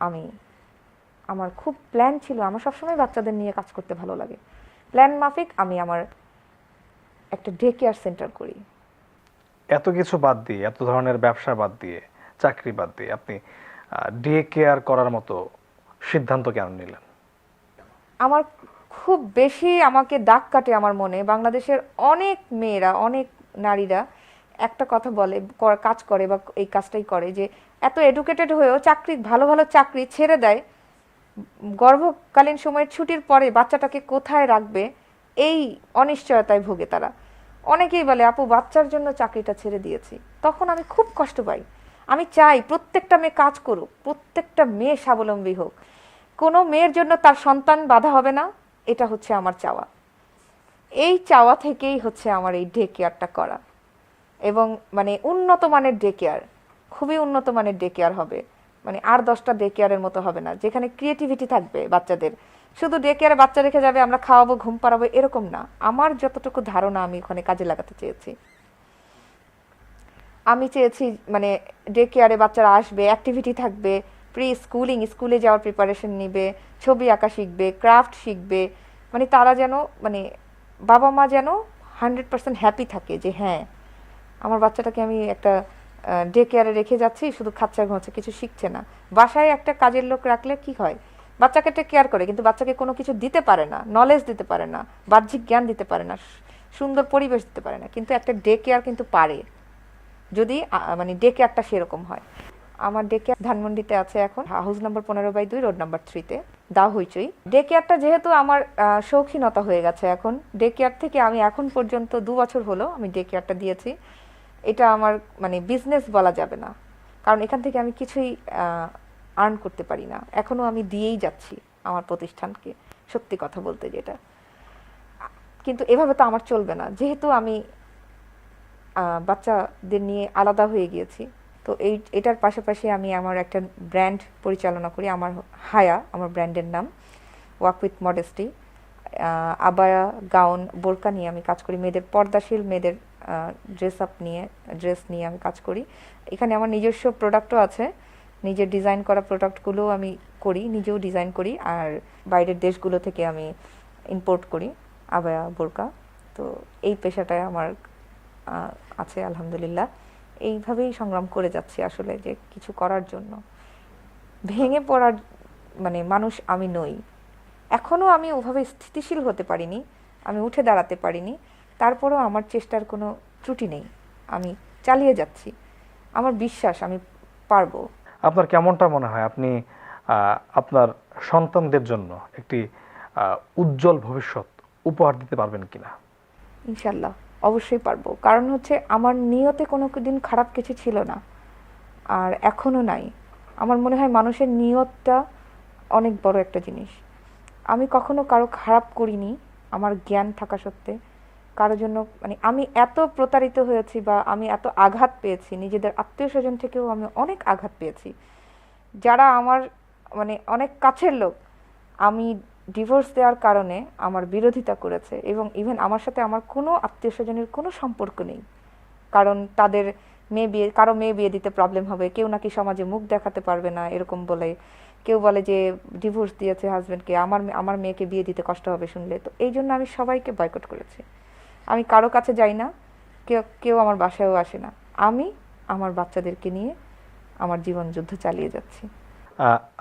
আমি, আমার খুব প্ল্যান ছিল, আমার সবসময় বাচ্চাদের নিয়ে কাজ করতে ভালো লাগে, প্ল্যান মাফিক আমি আমার একটা ডে কেয়ার সেন্টার করি। এত কিছু বাদ দিয়ে, এত ধরনের ব্যবসা বাদ দিয়ে, চাকরি বাদ দিয়ে আপনি ডে কেয়ার করার মতো সিদ্ধান্ত কেন নিলেন? আমার খুব বেশি আমাকে দাগ কাটে আমার মনে, বাংলাদেশের অনেক মেয়েরা, অনেক নারীরা একটা কথা বলে, কাজ করে বা এই কাজটাই করে, যে এত এডুকেটেড হয়েও চাকরি, ভালো ভালো চাকরি ছেড়ে দেয়, গর্ভকালীন সময়ের ছুটির পরে বাচ্চাটাকে কোথায় রাখবে এই অনিশ্চয়তায় ভোগে তারা। অনেকেই বলে আপু বাচ্চার জন্য চাকরিটা ছেড়ে দিয়েছি, তখন আমি খুব কষ্ট পাই। আমি চাই প্রত্যেকটা মেয়ে কাজ করুক, প্রত্যেকটা মেয়ে স্বাবলম্বী হোক, কোনো মেয়ের জন্য তার সন্তান বাধা হবে না, এটা হচ্ছে আমার চাওয়া। এই চাওয়া থেকেই হচ্ছে আমার এই ডে কেয়ারটা করা, এবং মানে উন্নত মানের ডে কেয়ার, খুবই উন্নত মানের ডে কেয়ার হবে, মানে আর 10টা ডে কেয়ারের মতো হবে না, যেখানে ক্রিয়েটিভিটি থাকবে বাচ্চাদের। শুধু ডে কেয়ারে বাচ্চা রেখে যাবে, আমরা খাওয়াবো ঘুম পাড়াবো, এরকম না। আমার যতটুকু ধারণা আমি ওখানে কাজে লাগাতে চেয়েছি। আমি চেয়েছি মানে ডে কেয়ারে বাচ্চারা আসবে, অ্যাক্টিভিটি থাকবে, প্রি স্কুলিং, স্কুলে যাওয়ার প্রিপারেশন নিবে, ছবি আঁকা শিখবে, ক্রাফট শিখবে, মানে তারা যেন মানে বাবা মা যেন 100% হ্যাপি থাকে যে হ্যাঁ আমার বাচ্চাটাকে আমি একটা ডে কেয়ারে রেখে যাচ্ছি, শুধু খাচ্ছে ঘুমাচ্ছে, কিছু শিখছে না। বাসায় একটা কাজের লোক রাখলে কি হয়, বাচ্চাকে টেক কেয়ার করে কিন্তু বাচ্চাকে কোনো কিছু দিতে পারে না, নলেজ দিতে পারে না, বাহ্যিক জ্ঞান দিতে পারে না, সুন্দর পরিবেশ দিতে পারে না। কিন্তু একটা ডে কেয়ার কিন্তু পারে, যদি মানে ডে কেয়ারটা সেরকম হয়। আমার ডে কেয়ার ধানমন্ডিতে আছে এখন, হাউস নাম্বার 15/2, রোড নাম্বার 3-তে, দা হইচই। ডে কেয়ারটা যেহেতু আমার শৌখিনতা হয়ে গেছে এখন, ডে কেয়ার থেকে আমি এখন পর্যন্ত 2 বছর হলো আমি ডে কেয়ারটা দিয়েছি। এটা আমার মানে বিজনেস বলা যাবে না, কারণ এখান থেকে আমি কিছুই আর্ন করতে পারি না, এখনও আমি দিয়েই যাচ্ছি আমার প্রতিষ্ঠানকে, সত্যি কথা বলতে যেটা। কিন্তু এভাবে তো আমার চলবে না, যেহেতু আমি বাচ্চাদের নিয়ে আলাদা হয়ে গিয়েছি। তো এটার পাশাপাশি আমি আমার একটা ব্র্যান্ড পরিচালনা করি, আমার হায়া, আমার ব্র্যান্ডের নাম walk with modesty. Abaya, gown, বোরকা নিয়ে আমি কাজ করি, মেয়েদের পর্দাশীল মেয়েদের ড্রেস নিয়ে আমি কাজ করি। এখানে আমার নিজস্ব প্রোডাক্টও আছে, নিজের ডিজাইন করা প্রোডাক্টগুলোও আমি করি, নিজেও ডিজাইন করি, আর বাইরের দেশগুলো থেকে আমি ইম্পোর্ট করি আবায়া, বোরকা। তো এই পেশাটায় আমার আছে আলহামদুলিল্লাহ। এইভাবেই সংগ্রাম করে যাচ্ছি আসলে, যে কিছু করার জন্য। ভেঙে পড়ার মানে মানুষ আমি নই, এখনও আমি ওভাবে স্থিতিশীল হতে পারিনি, আমি উঠে দাঁড়াতে পারিনি। তারপরেও আমার চেষ্টার কোনো ত্রুটি নেই, আমি চালিয়ে যাচ্ছি, আমার বিশ্বাস আমি পারবো। আপনার কেমনটা মনে হয় আপনি আপনার সন্তানদের জন্য একটি উজ্জ্বল ভবিষ্যৎ উপহার দিতে পারবেন কিনা? ইনশাল্লাহ অবশ্যই পারবো, কারণ হচ্ছে আমার নিয়তে কোনো দিন খারাপ কিছু ছিল না, আর এখনও নাই। আমার মনে হয় মানুষের নিয়তটা অনেক বড় একটা জিনিস। আমি কখনো কারো খারাপ করিনি আমার জ্ঞান থাকা সত্ত্বে, কারোর জন্য মানে আমি এত প্রতারিত হয়েছি বা আমি এত আঘাত পেয়েছি, নিজেদের আত্মীয় স্বজন থেকেও আমি অনেক আঘাত পেয়েছি, যারা আমার মানে অনেক কাছের লোক। আমি ডিভোর্স দেওয়ার কারণে আমার বিরোধিতা করেছে, এবং ইভেন আমার সাথে আমার কোনো আত্মীয় স্বজনের কোনো সম্পর্ক নেই, কারণ তাদের কারো মেয়ে বিয়ে দিতে প্রবলেম হবে, কেউ নাকি সমাজে মুখ দেখাতে পারবে না এরকম বলে, কেউ বলে যে ডিভোর্স দিয়েছে হাজব্যান্ডকে, আমার মেয়েকে বিয়ে দিতে কষ্ট হবে শুনলে। তো এই জন্য আমি সবাইকে বয়কট করেছি, আমি কারো কাছে যাই না, কেউ আমার বাসায়ও আসে না, আমি আমার বাচ্চাদেরকে নিয়ে আমার জীবন যুদ্ধ চালিয়ে যাচ্ছি।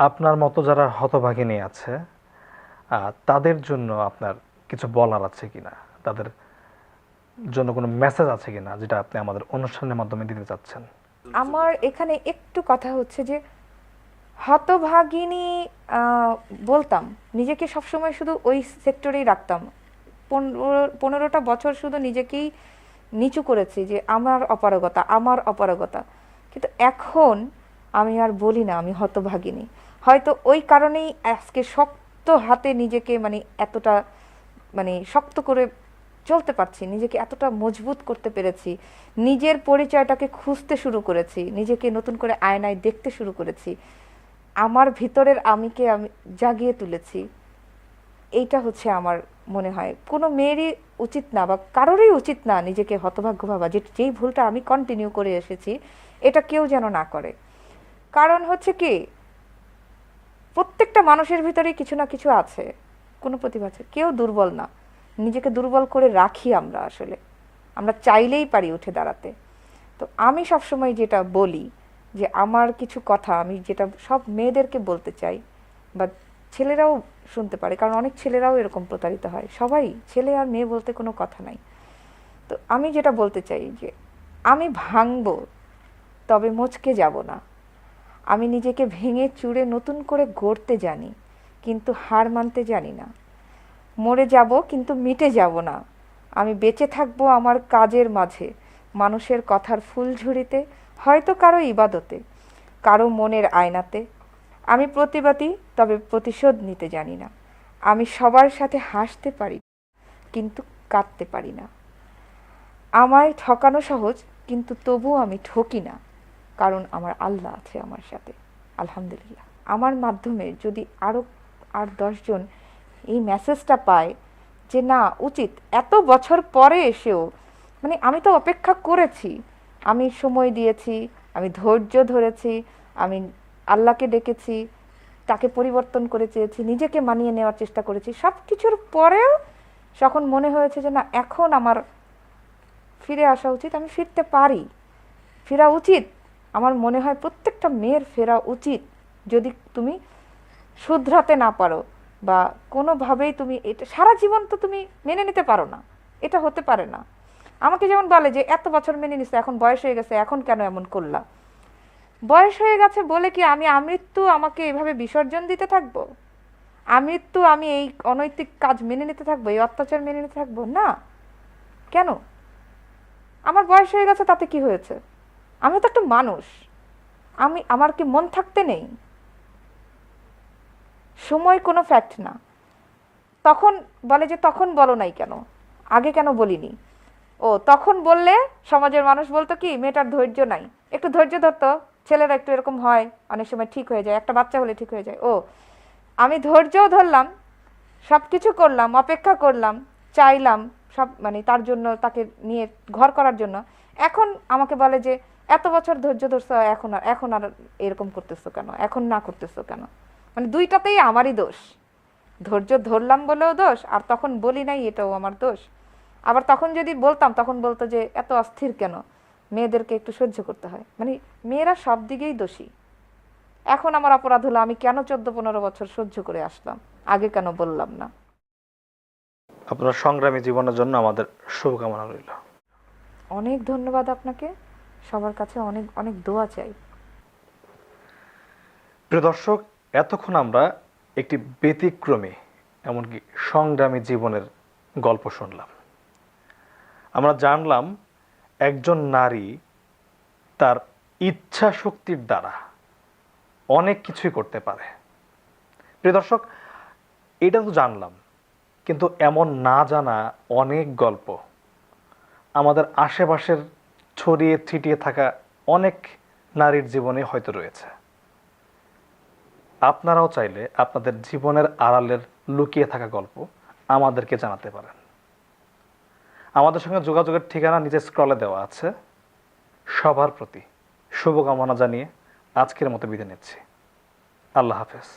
আপনার মতো যারা হতভাগিনী আছে তাদের জন্য আপনার কিছু বলার আছে কিনা, তাদের জন্য কোনো মেসেজ আছে কিনা যেটা আপনি আমাদের অনুষ্ঠানের মাধ্যমে দিতে চাচ্ছেন? আমার এখানে একটু কথা হচ্ছে যে হতভাগিনী বলতাম, নিজেকে সবসময় শুধু ওই সেক্টরেই রাখতাম, 15টা বছর শুধু নিজেকেই নিচু করেছি যে আমার অপারগতা, আমার অপারগতা। কিন্তু এখন আমি আর বলি না আমি হতভাগিনী, হয়তো ওই কারণেই আজকে শক্ত হাতে নিজেকে মানে এতটা মানে শক্ত করে চলতে পারছি, নিজেকে এতটা মজবুত করতে পেরেছি, নিজের পরিচয়টাকে খুঁজতে শুরু করেছি, নিজেকে নতুন করে আয়নায় দেখতে শুরু করেছি, আমার ভিতরের আমিকে আমি জাগিয়ে তুলেছি। এইটা হচ্ছে আমার মনে হয় কোনো মেয়েরই উচিত না বা কারোরই উচিত না নিজেকে হতভাগ্য ভাবা, যেই ভুলটা আমি কন্টিনিউ করে এসেছি এটা কেউ যেন না করে। কারণ হচ্ছে কি, প্রত্যেকটা মানুষের ভিতরেই কিছু না কিছু আছে, কোনো প্রতিভা আছে, কেউ দুর্বল না, নিজেকে দুর্বল করে রাখি আমরা, আসলে আমরা চাইলেই পারি উঠে দাঁড়াতে। তো আমি সবসময় যেটা বলি যে আমার কিছু কথা আমি যেটা সব মেয়েদেরকে বলতে চাই, বা ছেলেরাও শুনতে পারে, কারণ অনেক ছেলেরাও এরকম প্রতারিত হয়, সবাই, ছেলে আর মেয়ে বলতে কোনো কথা নাই। তো আমি যেটা বলতে চাই যে আমি ভাঙবো তবে মচকে যাব না, আমি নিজেকে ভেঙে চুরে নতুন করে গড়তে জানি, কিন্তু হার মানতে জানি না। মরে যাব কিন্তু মিটে যাব না, আমি বেঁচে থাকবো আমার কাজের মাঝে, মানুষের কথার ফুলঝুরিতে, হয়তো কারো ইবাদতে, কারো মনের আয়নাতে। আমি প্রতিবাদী তবে প্রতিশোধ নিতে জানি না, আমি সবার সাথে হাসতে পারি কিন্তু কাঁদতে পারি না। আমায় ঠকানো সহজ কিন্তু তবু আমি ঠকি না, কারণ আমার আল্লাহ আছে আমার সাথে, আলহামদুলিল্লাহ। আমার মাধ্যমে যদি আর 10 জন এই মেসেজটা পায় যে না উচিত, এত বছর পরে এসেও মানে আমি তো অপেক্ষা করেছি, আমি সময় দিয়েছি, আমি ধৈর্য ধরেছি, আমি আল্লাহকে ডেকেছি, তাকে পরিবর্তন করে চেয়েছি, নিজেকে মানিয়ে নেওয়ার চেষ্টা করেছি, সব কিছুর পরেও যখন মনে হয়েছে যে না এখন আমার ফিরে আসা উচিত, আমি ফিরতে পারি, ফেরা উচিত। আমার মনে হয় প্রত্যেকটা মেয়ের ফেরা উচিত, যদি তুমি শুধরাতে না পারো বা কোনোভাবেই তুমি এটা সারা জীবন তো তুমি মেনে নিতে পারো না, এটা হতে পারে না। আমাকে যেমন বলে যে এত বছর মেনে নিছে, এখন বয়স হয়ে গেছে, এখন কেন এমন করলা? বয়স হয়ে গেছে বলে কি আমি আমৃত্যু আমাকে এভাবে বিসর্জন দিতে থাকবো? আমৃত্যু আমি এই অনৈতিক কাজ মেনে নিতে থাকবো, এই অত্যাচার মেনে নিতে থাকবো না? কেন? আমার বয়স হয়ে গেছে, তাতে কি হয়েছে? আমি তো একটা মানুষ, আমার কি মন থাকতে নেই? সময় কোনো ফ্যাক্ট না। তখন বলে যে তখন বলো নাই কেন, আগে কেন বলিনি? ও তখন বললে সমাজের মানুষ বলতো কি মেয়েটার ধৈর্য নাই, একটু ধৈর্য ধরতো, ছেলেরা একটু এরকম হয়, অনেক সময় ঠিক হয়ে যায়, একটা বাচ্চা হলে ঠিক হয়ে যায়। ও আমি ধৈর্যও ধরলাম, সব কিছু করলাম, অপেক্ষা করলাম, চাইলাম সব, মানে তার জন্য, তাকে নিয়ে ঘর করার জন্য। এখন আমাকে বলে যে এত বছর ধৈর্য ধরছো, এখন আর এরকম করতেছো কেন, এখন না করতেছো কেন? মানে দুইটাতেই আমারই দোষ। ধৈর্য ধরলাম বলেও দোষ, আর তখন বলি নাই এটাও আমার দোষ। আবার তখন যদি বলতাম তখন বলতো যে এত অস্থির কেন, মেয়েদেরকে একটু সহ্য করতে হয়। মানে মেয়েরা সব দিকেই দোষী। এখন আমার অপরাধ হলো আমি কেন 14-15 বছর সহ্য করে আসলাম, আগে কেন বললাম না? আপনার সংগ্রামী জীবনের জন্য আমাদের শুভকামনা রইল। অনেক ধন্যবাদ আপনাকে, সবার কাছে অনেক অনেক দোয়া চাই। প্রিয় দর্শক, এতক্ষণ আমরা একটি ব্যতিক্রমী এমনকি সংগ্রামী জীবনের গল্প শুনলাম। আমরা জানলাম একজন নারী তার ইচ্ছা শক্তির দ্বারা অনেক কিছুই করতে পারে। প্রিয় দর্শক, এটা তো জানলাম, কিন্তু এমন না জানা অনেক গল্প আমাদের আশেপাশের ছড়িয়ে ছিটিয়ে থাকা অনেক নারীর জীবনে হয়তো রয়েছে। আপনারাও চাইলে আপনাদের জীবনের আড়ালের লুকিয়ে থাকা গল্প আমাদেরকে জানাতে পারেন। আমাদের সঙ্গে যোগাযোগের ঠিকানা নিচে স্ক্রলে দেওয়া আছে। সবার প্রতি শুভকামনা জানিয়ে আজকের মতো বিদায় নিচ্ছি। আল্লাহ হাফেজ।